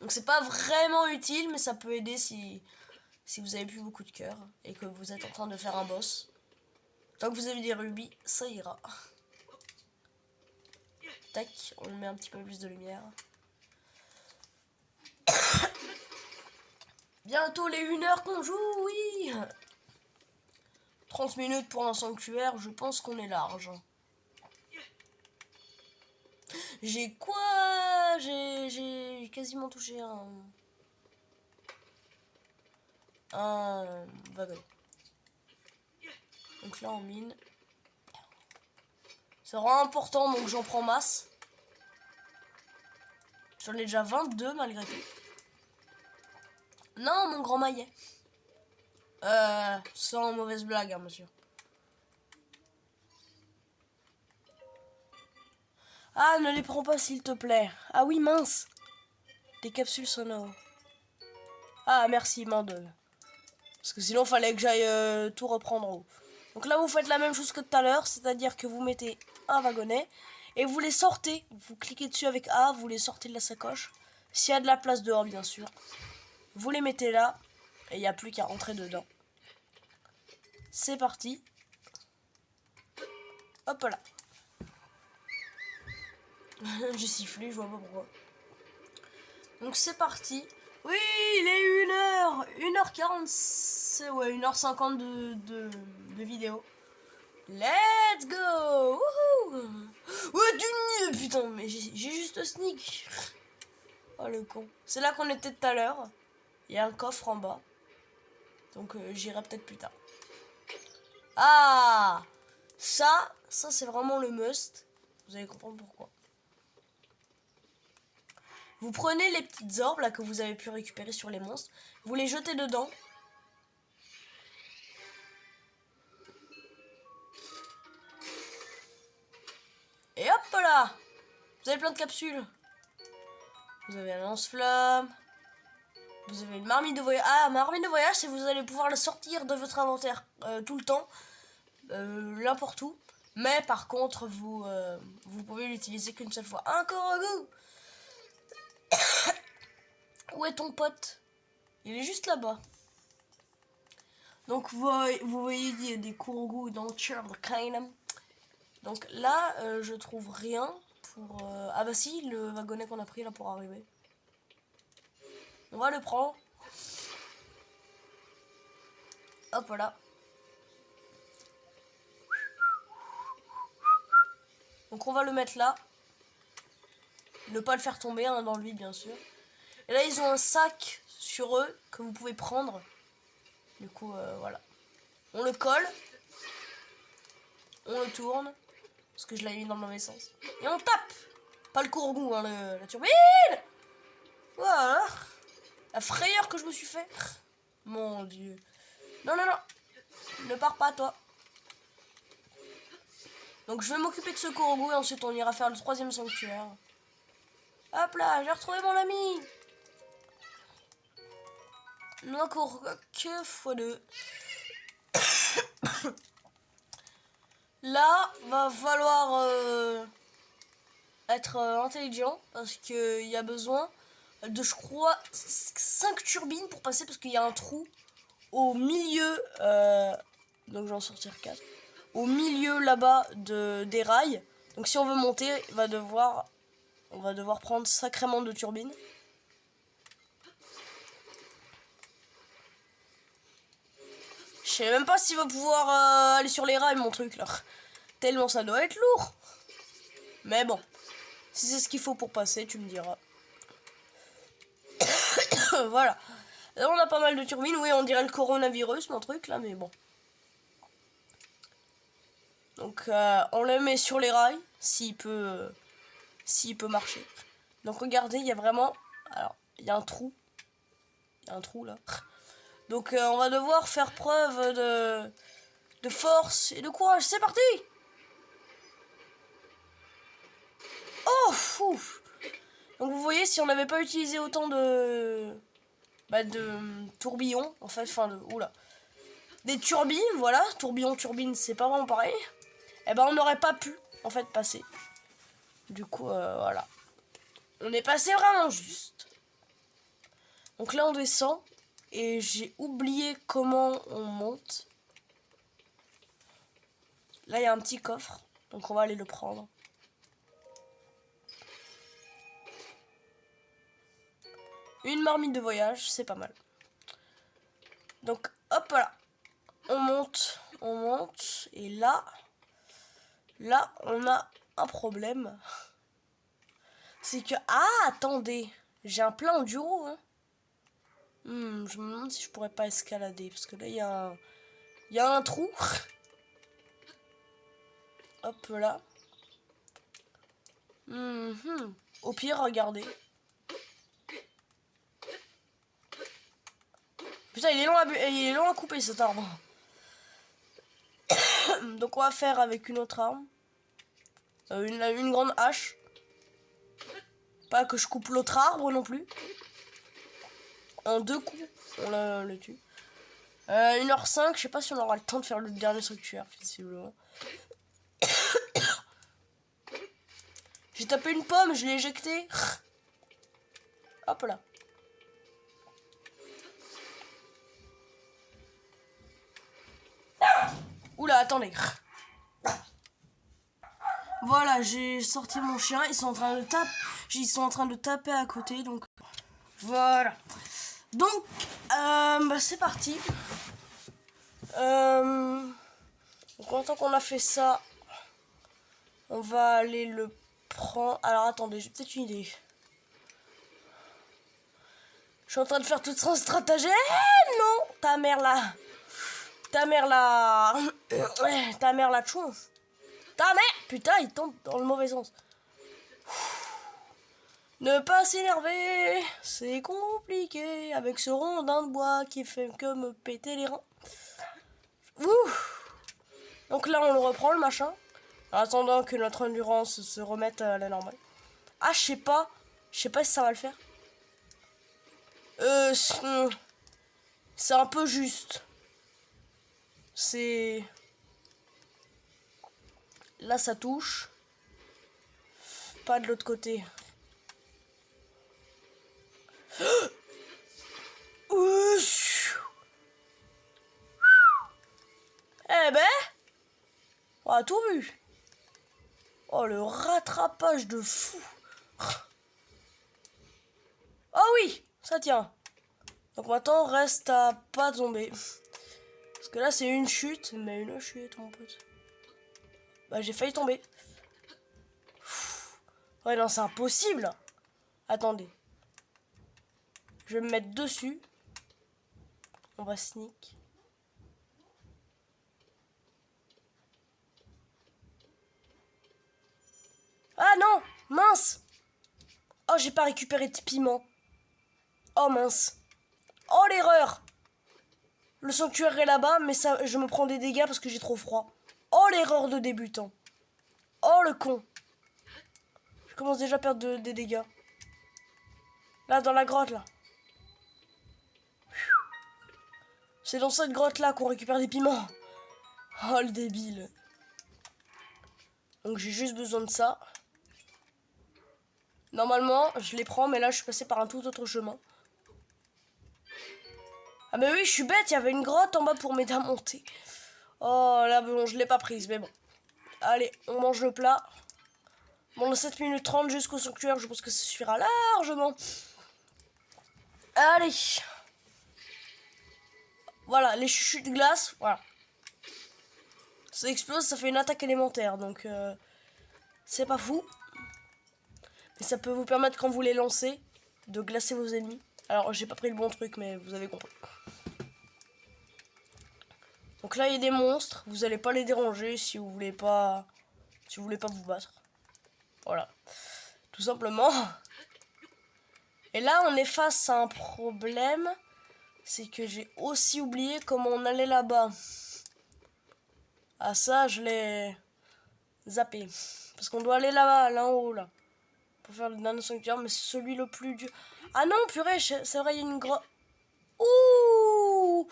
Donc c'est pas vraiment utile, mais ça peut aider si vous avez plus beaucoup de cœur et que vous êtes en train de faire un boss. Tant que vous avez des rubis, ça ira. Tac, on met un petit peu plus de lumière. Bientôt les 1 heure qu'on joue, oui! 30 minutes pour un sanctuaire, je pense qu'on est large. J'ai quoi? J'ai quasiment touché un wagon. Donc là on mine. C'est vraiment important, donc j'en prends masse. J'en ai déjà 22 malgré tout. Non, mon grand maillet. Sans mauvaise blague, hein, monsieur. Ah, ne les prends pas, s'il te plaît. Ah oui, mince. Des capsules sonores. Ah, merci, m'en donne. Parce que sinon, fallait que j'aille tout reprendre en haut. Donc là, vous faites la même chose que tout à l'heure. C'est-à-dire que vous mettez un wagonnet. Et vous les sortez. Vous cliquez dessus avec A. Vous les sortez de la sacoche. S'il y a de la place dehors, bien sûr. Vous les mettez là. Et il n'y a plus qu'à rentrer dedans. C'est parti. Hop là. J'ai sifflé, je vois pas pourquoi. Donc c'est parti. Oui, il est 1h40. Ouais, 1h50 de vidéo. Let's go. Wouhou. Ouais, putain, mais j'ai juste sneak. Oh le con. C'est là qu'on était tout à l'heure. Il y a un coffre en bas. Donc j'irai peut-être plus tard. Ah, ça c'est vraiment le must. Vous allez comprendre pourquoi. Vous prenez les petites orbes là que vous avez pu récupérer sur les monstres. Vous les jetez dedans. Et hop là. Vous avez plein de capsules. Vous avez un lance-flamme. Vous avez une marmite de voyage. Ah, marmite de voyage, c'est vous allez pouvoir la sortir de votre inventaire tout le temps. N'importe où. Mais par contre, vous pouvez l'utiliser qu'une seule fois. Encore un goût. Où est ton pote? Il est juste là-bas. Donc vous voyez il y a des Kourgous dans Kingdom. Donc là, je trouve rien pour... Ah bah si, le wagonnet qu'on a pris là pour arriver. On va le prendre. Hop là. Donc on va le mettre là. Ne pas le faire tomber hein, dans le vide bien sûr. Et là ils ont un sac sur eux que vous pouvez prendre. Du coup voilà. On le colle. On le tourne. Parce que je l'avais mis dans le mauvais sens. Et on tape. Pas le Kourgou, hein, la turbine. Voilà. La frayeur que je me suis fait. Mon dieu. Non, non, non. Ne pars pas toi. Donc je vais m'occuper de ce Kourgou et ensuite on ira faire le 3e sanctuaire. Hop là, j'ai retrouvé mon ami. Non, encore que x2. Là, va falloir être intelligent parce qu'il y a besoin de, je crois, 5 turbines pour passer parce qu'il y a un trou au milieu. Donc j'en sortir 4. Au milieu là-bas des rails. Donc si on veut monter, on va devoir prendre sacrément de turbines. Je sais même pas s'il va pouvoir aller sur les rails mon truc là. Tellement ça doit être lourd. Mais bon. Si c'est ce qu'il faut pour passer, tu me diras. Voilà. Là on a pas mal de turbines. Oui, on dirait le coronavirus mon truc là, mais bon. Donc on le met sur les rails s'il peut marcher. Donc regardez, il y a vraiment... Alors, il y a un trou. Il y a un trou là. Donc on va devoir faire preuve de force et de courage. C'est parti. Oh fou. Donc vous voyez, si on n'avait pas utilisé autant de tourbillons, en fait, enfin oula. Des turbines, voilà. Tourbillon, turbine, c'est pas vraiment pareil. Et ben on n'aurait pas pu en fait passer. Du coup voilà. On est passé vraiment juste. Donc là on descend. Et j'ai oublié comment on monte. Là il y a un petit coffre. Donc on va aller le prendre. Une marmite de voyage, c'est pas mal. Donc hop là. On monte. Et là on a un problème. C'est que... Ah attendez. J'ai un plein enduro hein. Je me demande si je pourrais pas escalader. Parce que là, il y a un trou. Hop là. Au pire, regardez. Putain, il est long à couper cet arbre. Donc on va faire avec une autre arme. Une grande hache. Pas que je coupe l'autre arbre non plus. En 2 coups, on le tue. 1h05, je sais pas si on aura le temps de faire le dernier sanctuaire, visiblement. J'ai tapé une pomme, je l'ai éjectée. Hop là. Oula, attendez. Voilà, j'ai sorti mon chien, ils sont en train de taper à côté, donc voilà. Donc, c'est parti. Donc, en tant qu'on a fait ça, on va aller le prendre. Alors, attendez, j'ai peut-être une idée. Je suis en train de faire toute son stratagème. Non, ta mère là. Ta mère là. Ta mère là, tchou. Ta mère. Putain, il tombe dans le mauvais sens. Ne pas s'énerver, c'est compliqué avec ce rondin de bois qui fait que me péter les reins. Ouh. Donc là, on le reprend le machin, en attendant que notre endurance se remette à la normale. Ah, je sais pas si ça va le faire. C'est un peu juste. C'est... Là, ça touche. Pas de l'autre côté. Eh ben, on a tout vu. Oh, le rattrapage de fou. Oh oui, ça tient. Donc maintenant, reste à pas tomber. Parce que là, c'est une chute, mais une chute, mon pote. Bah, j'ai failli tomber. Ouais, non, c'est impossible. Attendez. Je vais me mettre dessus. On va sneak. Ah non, mince. Oh, j'ai pas récupéré de piment. Oh mince. Oh l'erreur. Le sanctuaire est là-bas, mais ça, je me prends des dégâts parce que j'ai trop froid. Oh l'erreur de débutant. Oh le con. Je commence déjà à perdre des dégâts. Là, dans la grotte, là. C'est dans cette grotte-là qu'on récupère des piments. Oh le débile. Donc j'ai juste besoin de ça. Normalement, je les prends, mais là, je suis passé par un tout autre chemin. Ah mais oui, je suis bête, il y avait une grotte en bas pour m'aider à monter. Oh là, bon, je l'ai pas prise, mais bon. Allez, on mange le plat. Bon, 7 minutes 30 jusqu'au sanctuaire, je pense que ça suffira largement. Allez. Voilà, les chuchus de glace, voilà. Ça explose, ça fait une attaque élémentaire, donc c'est pas fou. Mais ça peut vous permettre, quand vous les lancez, de glacer vos ennemis. Alors, j'ai pas pris le bon truc, mais vous avez compris. Donc là, il y a des monstres. Vous allez pas les déranger si vous voulez pas vous battre. Voilà. Tout simplement. Et là, on est face à un problème. C'est que j'ai aussi oublié comment on allait là-bas. Ah ça, je l'ai zappé. Parce qu'on doit aller là-bas, là en haut, là. Pour faire le dernier sanctuaire, mais c'est celui le plus dur. Ah non, purée, c'est vrai, il y a une grotte. Ouh!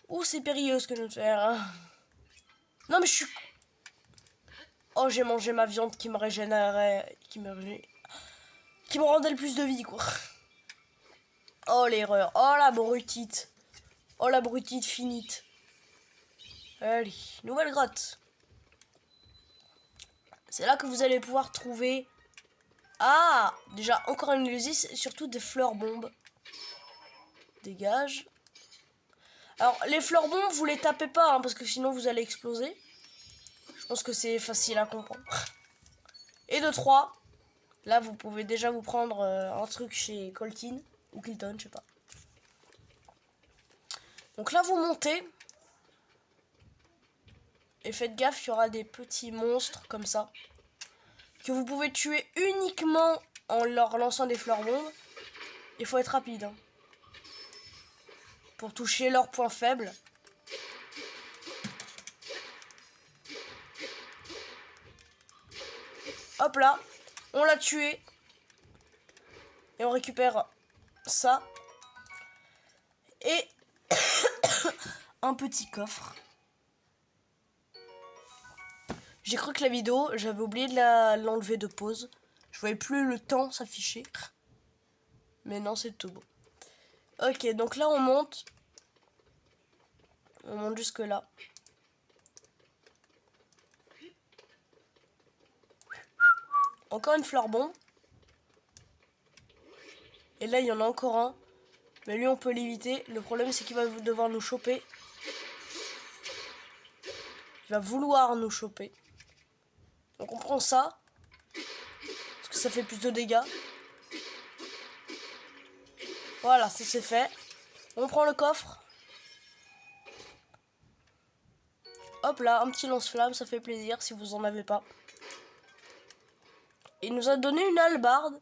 Ouh, c'est périlleux ce que je viens de faire. Hein. Non, mais je suis... Oh, j'ai mangé ma viande qui me régénérait... Qui me rendait le plus de vie, quoi. Oh, l'erreur. Oh, la brutite. Oh, la brutite finite. Allez, nouvelle grotte. C'est là que vous allez pouvoir trouver... Ah! Déjà, encore une illusie, et surtout des fleurs bombes. Dégage. Alors, les fleurs bombes, vous les tapez pas, hein, parce que sinon vous allez exploser. Je pense que c'est facile à comprendre. Et de 3. Là, vous pouvez déjà vous prendre un truc chez Coltin. Ou Kilton, je sais pas. Donc là, vous montez. Et faites gaffe, il y aura des petits monstres comme ça. Que vous pouvez tuer uniquement en leur lançant des fleurs bombes. Il faut être rapide. Hein, pour toucher leurs points faibles. Hop là, on l'a tué. Et on récupère ça. Et un petit coffre. J'ai cru que la vidéo, j'avais oublié de l'enlever de pause. Je voyais plus le temps s'afficher. Mais non, c'est tout bon. Ok, donc là on monte. On monte jusque là. Encore une fleur bombe. Et là il y en a encore un. Mais lui on peut l'éviter. Le problème c'est qu'il va devoir nous choper. Il va vouloir nous choper. Donc on prend ça. Parce que ça fait plus de dégâts. Voilà, ça c'est fait. On prend le coffre. Hop là, un petit lance-flamme, ça fait plaisir si vous en avez pas. Il nous a donné une hallebarde.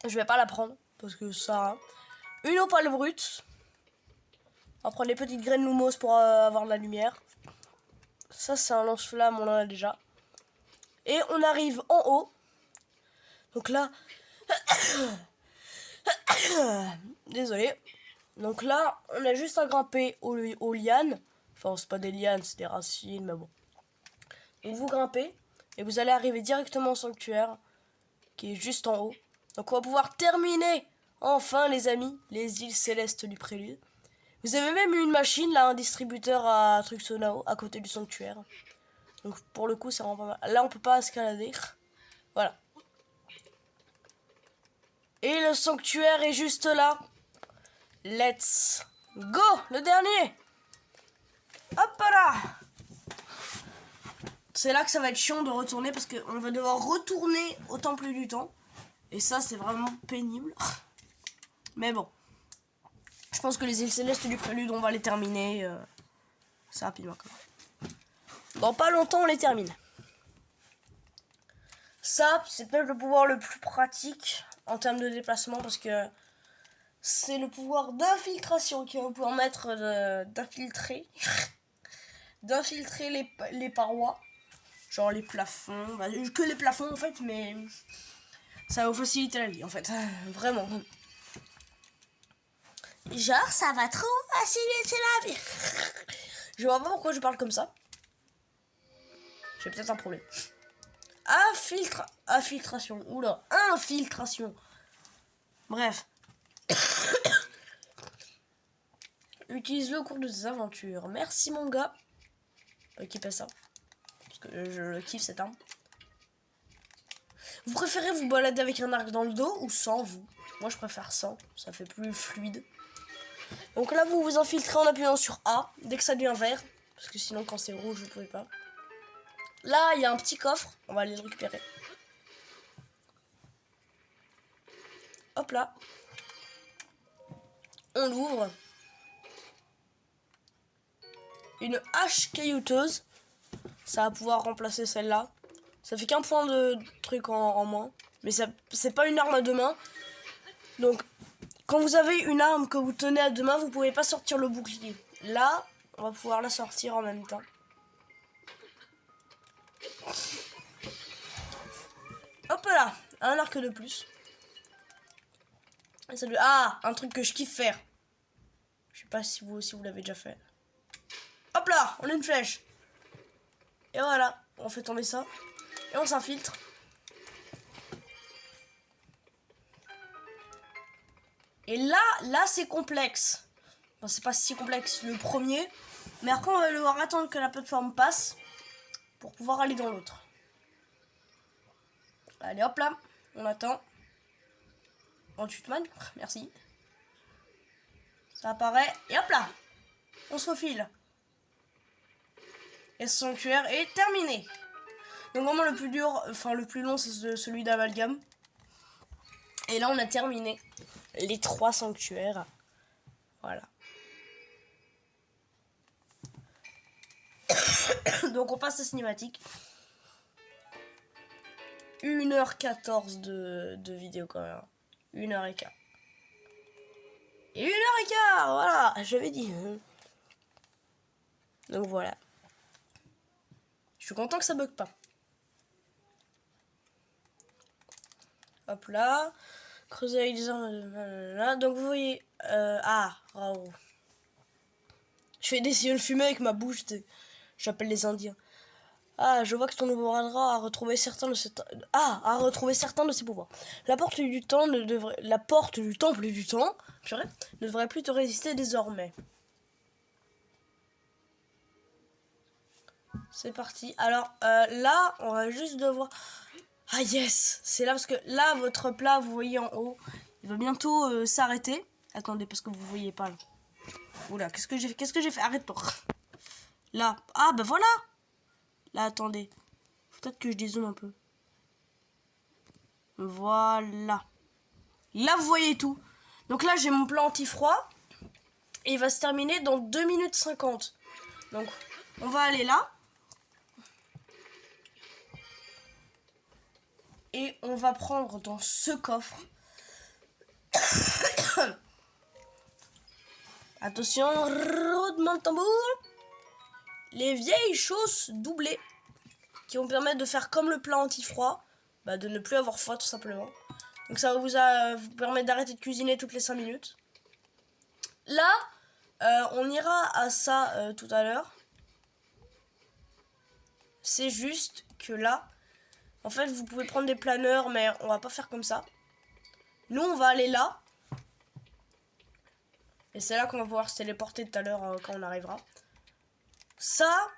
Je vais pas la prendre parce que ça. Une opale brute. On va prendre les petites graines lumos pour avoir de la lumière. Ça c'est un lance-flamme, on en a déjà. Et on arrive en haut. Donc là. Désolé. Donc là, on a juste à grimper aux lianes. Enfin, c'est pas des lianes, c'est des racines, mais bon. Donc vous grimpez et vous allez arriver directement au sanctuaire qui est juste en haut. Donc on va pouvoir terminer enfin les amis, les îles célestes du prélude. Vous avez même une machine là, un distributeur à truc Sonao à côté du sanctuaire. Donc pour le coup ça rend pas mal. Là on peut pas escalader. Voilà. Et le sanctuaire est juste là. Let's go, le dernier. Hop là. C'est là que ça va être chiant de retourner parce qu'on va devoir retourner au temple du temps. Et ça, c'est vraiment pénible. Mais bon. Je pense que les îles célestes du prélude, on va les terminer. C'est rapidement quand même. Dans pas longtemps, on les termine. Ça, c'est peut-être le pouvoir le plus pratique en termes de déplacement parce que c'est le pouvoir d'infiltration qui va pouvoir mettre d'infiltrer les parois. Genre les plafonds, bah, que les plafonds en fait, mais ça va vous faciliter la vie en fait, vraiment. Genre ça va trop faciliter la vie. Je vois pas pourquoi je parle comme ça. J'ai peut-être un problème. Infiltration, oula, infiltration. Bref. Utilise-le au cours de tes aventures. Merci mon gars. Qui fait ça. Parce que je kiffe cette arme. Vous préférez vous balader avec un arc dans le dos ou sans vous? Moi je préfère sans, ça fait plus fluide. Donc là vous vous infiltrez en appuyant sur A dès que ça devient vert. Parce que sinon quand c'est rouge vous pouvez pas. Là il y a un petit coffre, on va aller le récupérer. Hop là. On l'ouvre. Une hache caillouteuse. Ça va pouvoir remplacer celle-là. Ça fait qu'un point de truc en moins. Mais c'est pas une arme à deux mains. Donc, quand vous avez une arme que vous tenez à deux mains, vous pouvez pas sortir le bouclier. Là, on va pouvoir la sortir en même temps. Hop là, un arc de plus. Et ça lui... Ah, un truc que je kiffe faire. Je sais pas si vous aussi vous l'avez déjà fait. Hop là, on a une flèche. Et voilà, on fait tomber ça. Et on s'infiltre. Et là c'est complexe. Enfin, c'est pas si complexe le premier. Mais après on va devoir attendre que la plateforme passe. Pour pouvoir aller dans l'autre. Allez hop là, on attend. 28 man, merci. Ça apparaît, et hop là. On se faufile. Et ce sanctuaire est terminé. Donc vraiment le plus dur, enfin le plus long c'est celui d'amalgame. Et là on a terminé les 3 sanctuaires. Voilà. Donc on passe à cinématique. 1h14 de vidéo quand même. 1h15. Et 1h15, voilà, j'avais dit. Donc voilà. Je suis content que ça bug pas. Hop là. Creuser avec des armes. Donc vous voyez. Raoult. Je fais des yeux fumés avec ma bouche. J'appelle les Indiens. Ah, je vois que ton nouveau radar a retrouvé certains de ses pouvoirs. La porte du temple du temps, purée, ne devrait plus te résister désormais. C'est parti. Alors là, on va juste devoir... Ah yes, c'est là parce que là, votre plat, vous voyez en haut, il va bientôt s'arrêter. Attendez, parce que vous voyez pas là. Oula, qu'est-ce que j'ai fait? Arrête-toi. Là. Ah, bah voilà. Là, attendez. Faut peut-être que je dézoome un peu. Voilà. Là, vous voyez tout. Donc là, j'ai mon plat anti-froid. Et il va se terminer dans 2 minutes 50. Donc, on va aller là. Et on va prendre dans ce coffre. Attention, roulement de tambour. Les vieilles chausses doublées. Qui vont permettre de faire comme le plat anti-froid. Bah, de ne plus avoir froid tout simplement. Donc ça va vous permettre d'arrêter de cuisiner toutes les 5 minutes. Là, on ira à ça tout à l'heure. C'est juste que là, en fait, vous pouvez prendre des planeurs, mais on va pas faire comme ça. Nous, on va aller là. Et c'est là qu'on va pouvoir se téléporter tout à l'heure quand on arrivera. Ça...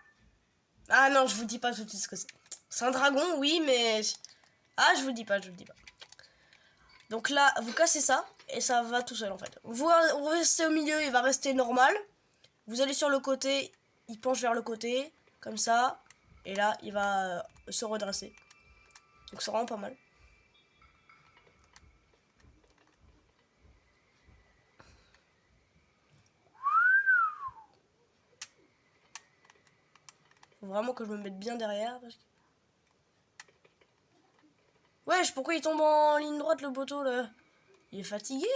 Ah non, je vous dis pas tout de suite ce que c'est. C'est un dragon, oui, mais... Ah, je vous dis pas. Donc là, vous cassez ça, et ça va tout seul en fait. Vous restez au milieu, il va rester normal. Vous allez sur le côté, il penche vers le côté, comme ça. Et là, il va se redresser. Donc c'est vraiment pas mal. Faut vraiment que je me mette bien derrière. Parce que... Wesh, pourquoi il tombe en ligne droite le poteau là? Il est fatigué?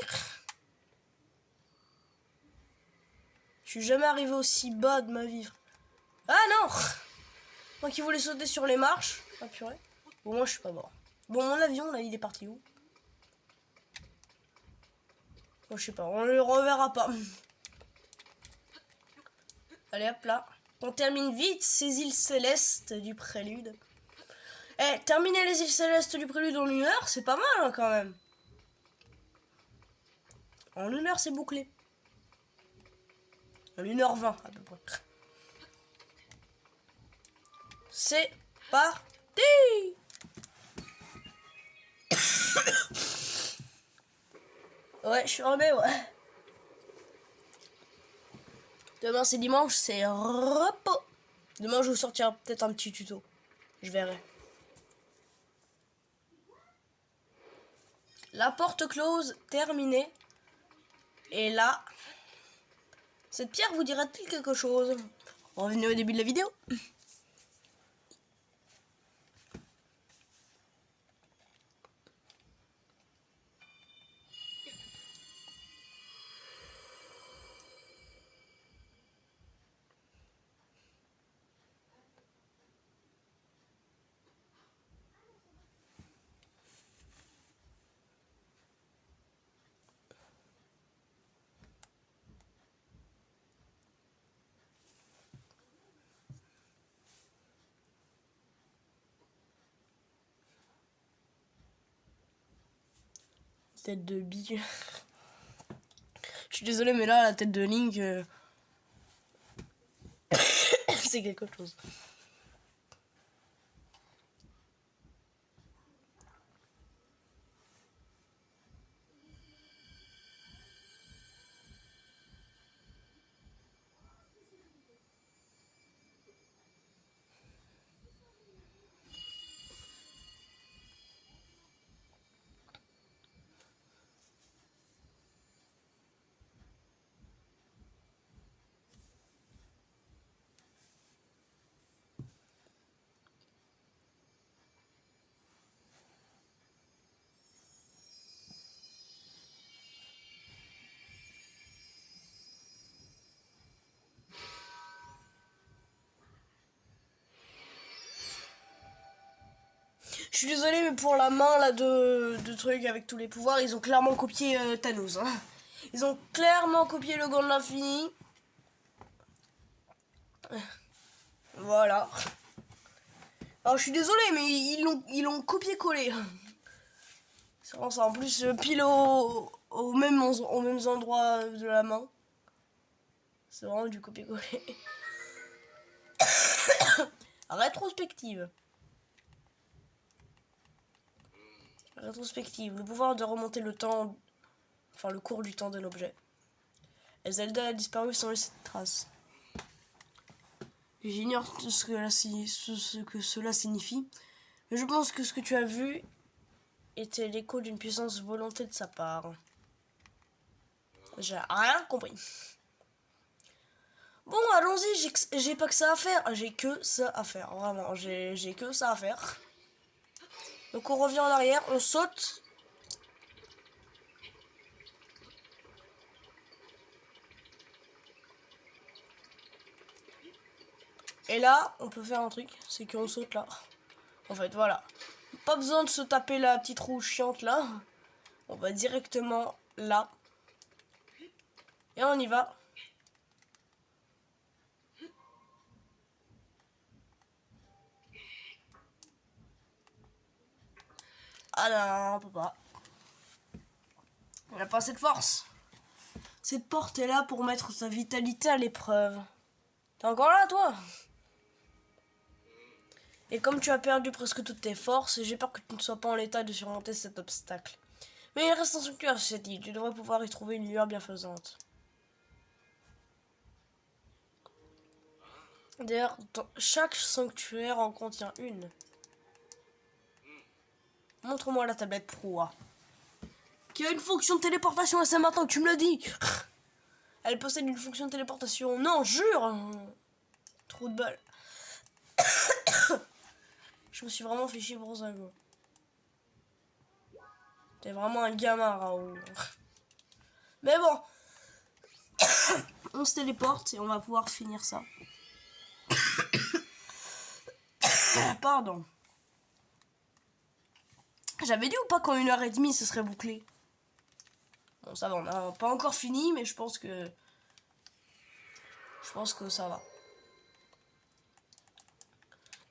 Je suis jamais arrivé aussi bas de ma vie. Ah non! Moi qui voulais sauter sur les marches. Ah purée. Bon, moi je suis pas mort. Bon, mon avion là, il est parti où? Moi je sais pas, on le reverra pas. Allez hop là. On termine vite ces îles célestes du prélude. Eh, terminer les îles célestes du prélude en 1 heure, c'est pas mal hein, quand même. En 1 heure, c'est bouclé. En 1h20 à peu près. C'est parti. Ouais, je suis remis, ouais. Demain c'est dimanche, c'est repos. Demain je vous sortirai peut-être un petit tuto. Je verrai. La porte close, terminée. Et là, cette pierre vous dira-t-il quelque chose? Revenez au début de la vidéo. Tête de bille. Je suis désolé, mais là, la tête de Link, c'est quelque chose. Je suis désolé, mais pour la main là de trucs avec tous les pouvoirs, ils ont clairement copié Thanos. Hein. Ils ont clairement copié le gant de l'infini. Voilà. Alors je suis désolé, mais ils l'ont copié-collé. C'est vraiment ça. En plus, pile aux mêmes endroits de la main. C'est vraiment du copier-coller. Rétrospective. Rétrospective. Le pouvoir de remonter le temps, enfin le cours du temps de l'objet. Et Zelda a disparu sans laisser de traces. J'ignore ce que cela signifie, mais je pense que ce que tu as vu était l'écho d'une puissance volonté de sa part. J'ai rien compris. Bon, allons-y, j'ai pas que ça à faire. J'ai que ça à faire, vraiment. J'ai que ça à faire. Donc on revient en arrière, on saute. Et là, on peut faire un truc, c'est qu'on saute là. En fait, voilà. Pas besoin de se taper la petite roue chiante là. On va directement là. Et on y va. Ah non, on peut pas. On n'a pas assez de force. Cette porte est là pour mettre sa vitalité à l'épreuve. T'es encore là, toi? Et comme tu as perdu presque toutes tes forces, j'ai peur que tu ne sois pas en l'état de surmonter cet obstacle. Mais il reste un sanctuaire sur cette île. Tu devrais pouvoir y trouver une lueur bienfaisante. D'ailleurs, chaque sanctuaire en contient une. Montre-moi la tablette proie. Qui a une fonction de téléportation, et c'est maintenant que tu me le dis. Elle possède une fonction de téléportation. Non, jure. Trou de balle. Je me suis vraiment fait chier pour ça, quoi. T'es vraiment un gamin, Raoul. Mais bon. On se téléporte et on va pouvoir finir ça. Pardon. J'avais dit ou pas qu'en 1h30 ce serait bouclé? Bon, ça va, on n'a pas encore fini, mais je pense que ça va.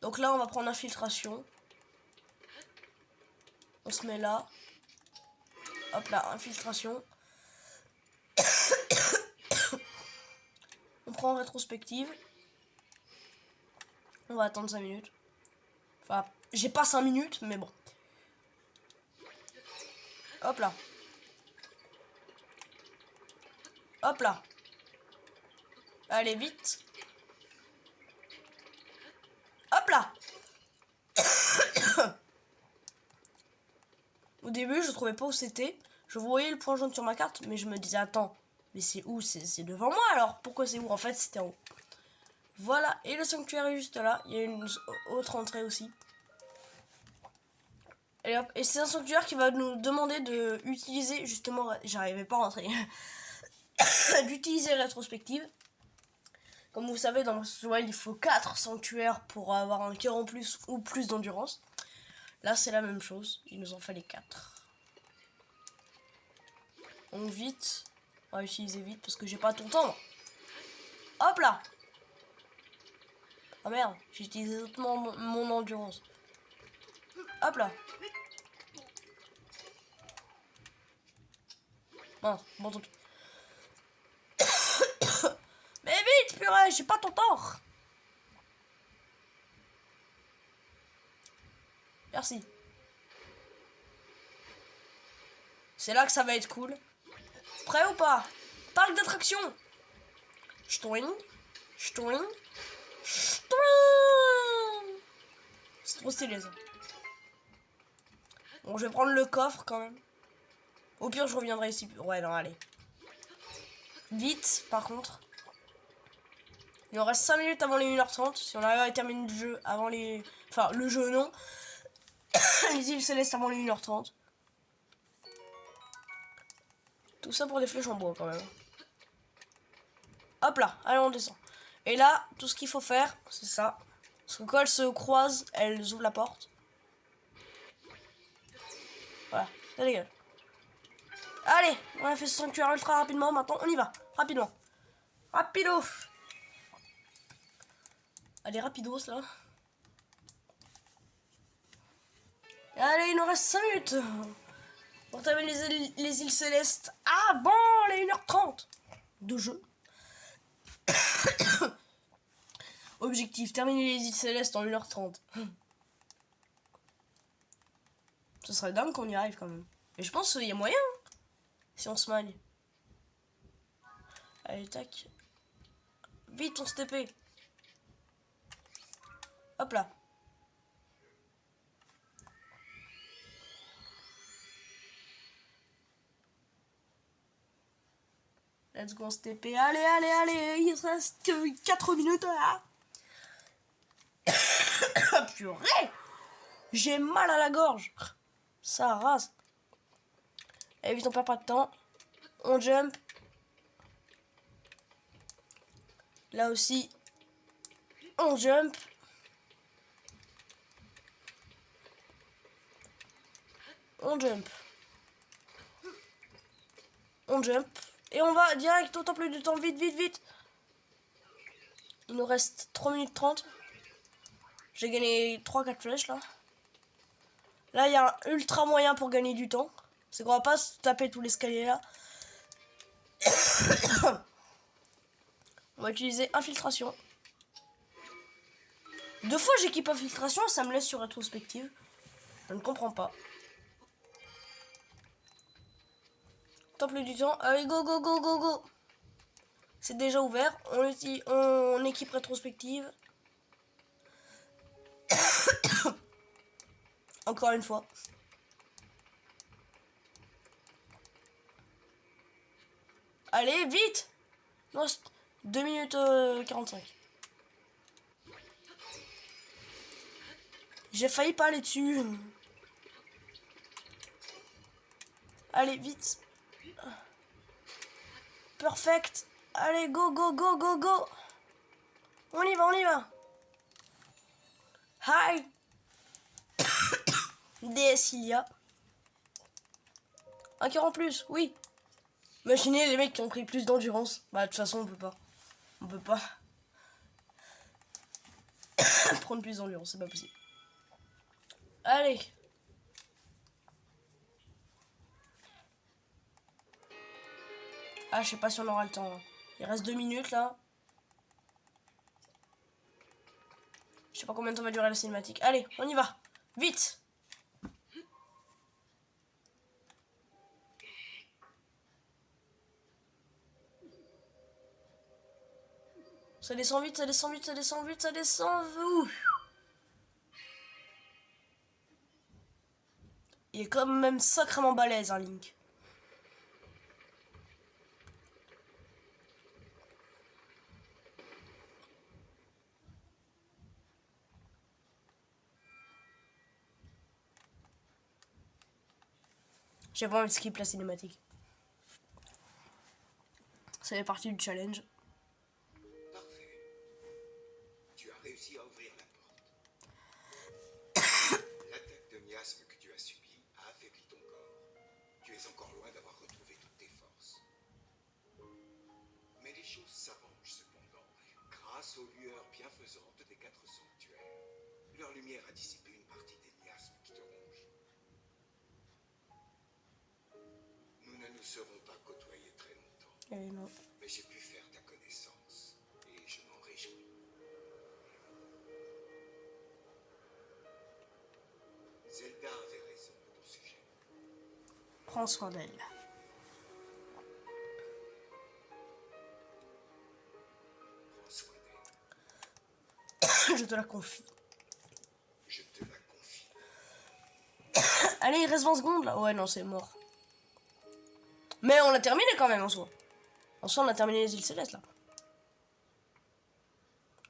Donc là, on va prendre infiltration. On se met là. Hop là, infiltration. On prend rétrospective. On va attendre 5 minutes. Enfin, j'ai pas 5 minutes, mais bon. Hop là. Hop là. Allez, vite. Hop là. Au début, je trouvais pas où c'était. Je voyais le point jaune sur ma carte, mais je me disais, attends, mais c'est où? C'est devant moi, alors pourquoi c'est où? En fait, c'était en haut. Voilà, et le sanctuaire est juste là. Il y a une autre entrée aussi. Et hop, et c'est un sanctuaire qui va nous demander de utiliser, justement, j'arrivais pas à rentrer, d'utiliser rétrospective. Comme vous savez, dans ce duel, il faut 4 sanctuaires pour avoir un cœur en plus ou plus d'endurance. Là, c'est la même chose. Il nous en fallait 4. Donc vite. On va utiliser vite parce que j'ai pas tout le temps. Hop là. Ah merde, j'ai utilisé totalement mon endurance. Hop là. Non, bon tant pis. Mais vite, purée, j'ai pas ton temps. Merci. C'est là que ça va être cool. Prêt ou pas? Parc d'attractions. Ch'toing. Ch'toing. Ch'toing. C'est trop stylé ça. Bon, je vais prendre le coffre quand même. Au pire, je reviendrai ici. Ouais, non, allez. Vite, par contre. Il nous reste 5 minutes avant les 1h30. Si on arrive à terminer le jeu avant les... Enfin, le jeu, non. Les îles célestes avant les 1h30. Tout ça pour des flèches en bois, quand même. Hop là, allez, on descend. Et là, tout ce qu'il faut faire, c'est ça. Parce que quand elles se croisent, elles ouvrent la porte. Voilà, ça dégage. Allez, on a fait ce sanctuaire ultra rapidement. Maintenant, on y va. Rapidement. Rapido. Allez, rapidos là. Allez, il nous reste 5 minutes pour terminer les îles célestes. Ah bon, il est 1h30 de jeu. Objectif, terminer les îles célestes en 1h30. Ce serait dingue qu'on y arrive quand même. Et je pense qu'il y a moyen, hein, si on se magne. Allez, tac. Vite, on se TP. Hop là. Let's go, on se TP. Allez, allez, allez. Il reste que 4 minutes là. Purée. J'ai mal à la gorge. Ça rase. Et vite, on perd pas de temps. On jump. Là aussi. On jump. On jump. On jump. Et on va direct au temple du temps. Vite, vite, vite. Il nous reste 3 minutes 30. J'ai gagné 3-4 flèches là. Là, il y a un ultra moyen pour gagner du temps. C'est qu'on va pas se taper tout l'escalier là. On va utiliser infiltration. 2 fois j'équipe infiltration, ça me laisse sur rétrospective. Je ne comprends pas. Temple du temps. Allez, go, go, go, go, go. C'est déjà ouvert. On équipe rétrospective. Encore une fois. Allez, vite. Non, 2 minutes 45. J'ai failli pas aller dessus. Allez, vite. Perfect. Allez, go, go, go, go, go. On y va, on y va. Hi. DS il y a. Un cœur en plus, oui. Imaginez les mecs qui ont pris plus d'endurance. Bah, de toute façon, on peut pas. On peut pas. Prendre plus d'endurance, c'est pas possible. Allez. Ah, je sais pas si on aura le temps. Hein. Il reste 2 minutes là. Je sais pas combien de temps va durer la cinématique. Allez, on y va. Vite. Ça descend vite, ça descend vite, ça descend vite, ça descend. Ouf. Il est quand même sacrément balèze, hein, Link. J'ai pas envie de skip la cinématique. Ça fait partie du challenge. Parfait. Tu as réussi à ouvrir la porte. L'attaque de miasme que tu as subie a affaibli ton corps. Tu es encore loin d'avoir retrouvé toutes tes forces. Mais les choses s'arrangent cependant, grâce aux lueurs bienfaisantes des 4 sanctuaires. Leur lumière a dissipé une partie des miasmes qui te rongent. Nous ne nous serons pas côtoyés très longtemps. Non. Mais j'ai pu faire ta connaissance, et je m'en réjouis. Zelda avait raison à ton sujet. Prends soin d'elle. Prends soin d'elle. Je te la confie. Je te la confie. Allez, il reste 20 secondes là. Ouais, non, c'est mort. Mais on a terminé quand même en soi. En soi, on a terminé les îles célestes là.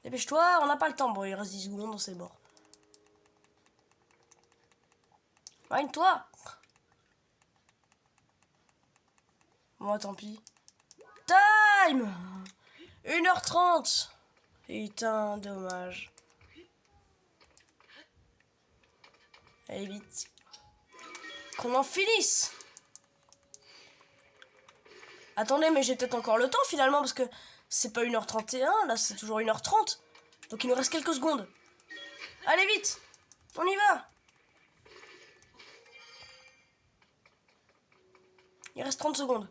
Dépêche-toi, on n'a pas le temps. Bon, il reste 10 secondes, c'est mort. Mine-toi. Bon, tant pis. Time 1h30. Putain, dommage. Allez, vite. Qu'on en finisse. Attendez, mais j'ai peut-être encore le temps finalement parce que c'est pas 1h31, là c'est toujours 1h30. Donc il nous reste quelques secondes. Allez vite, on y va. Il reste 30 secondes.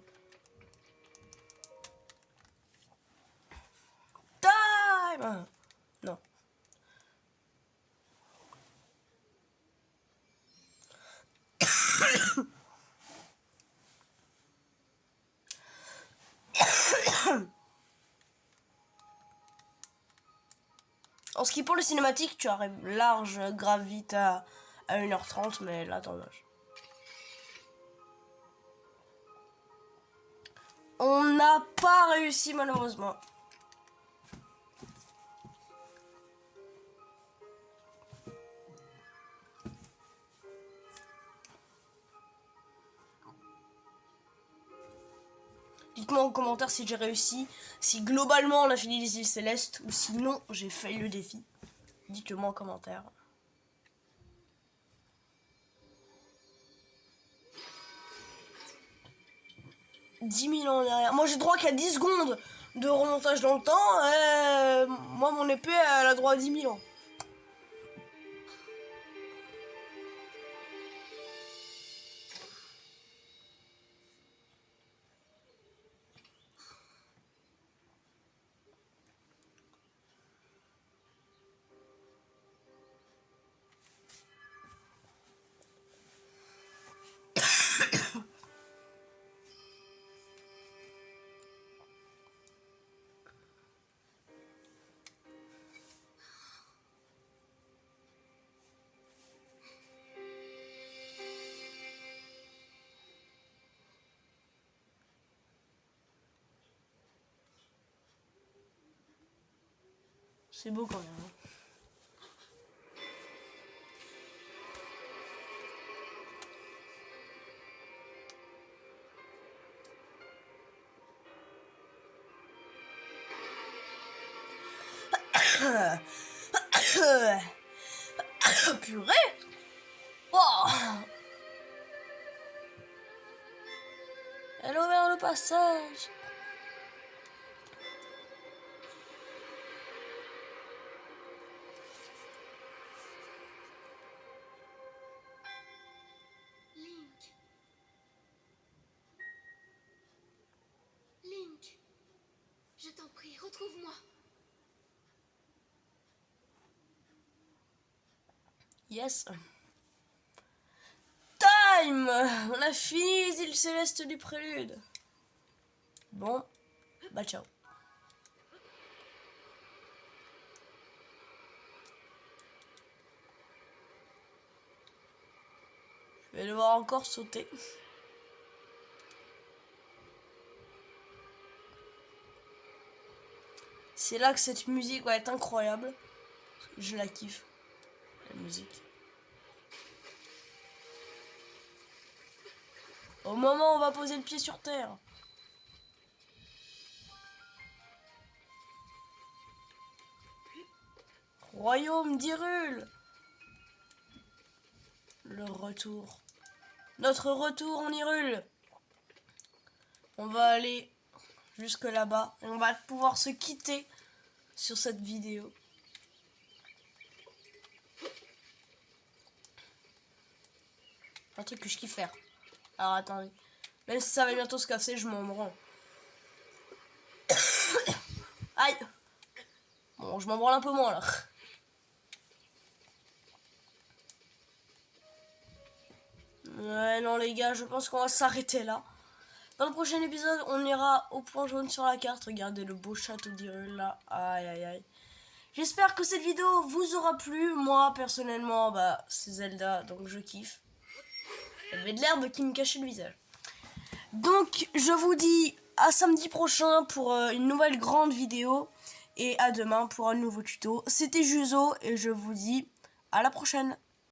Time. Non. En ce qui est pour le cinématique, tu arrives large, grave vite à 1h30, mais là, dommage. On n'a pas réussi, malheureusement. Dites-moi en commentaire si j'ai réussi, si globalement on a fini les îles célestes, ou sinon j'ai failli le défi. Dites-le moi en commentaire. « 10 000 ans derrière. Moi j'ai droit qu'à 10 secondes de remontage dans le temps. Moi mon épée elle a droit à 10 000 ans. C'est beau quand même. Purée. Oh. Elle a ouvert le passage. Link, je t'en prie, retrouve-moi. Yes. Time. On a fini les îles célestes du prélude. Bon, bah ciao. Je vais devoir encore sauter. C'est là que cette musique va être incroyable. Je la kiffe, la musique. Au moment où on va poser le pied sur terre. Royaume d'Hyrule. Le retour. Notre retour en Hyrule. On va aller jusque là-bas et on va pouvoir se quitter sur cette vidéo. Un truc que je kiffe faire. Alors attendez. Même si ça va bientôt se casser, je m'en branle. Aïe. Bon, je m'en branle un peu moins là. Ouais, non les gars, je pense qu'on va s'arrêter là. Dans le prochain épisode, on ira au point jaune sur la carte. Regardez le beau château d'Hyrule là. Aïe aïe aïe. J'espère que cette vidéo vous aura plu. Moi, personnellement, bah, c'est Zelda, donc je kiffe. Il y avait de l'herbe qui me cachait le visage. Donc, je vous dis à samedi prochain pour une nouvelle grande vidéo. Et à demain pour un nouveau tuto. C'était Juzo et je vous dis à la prochaine.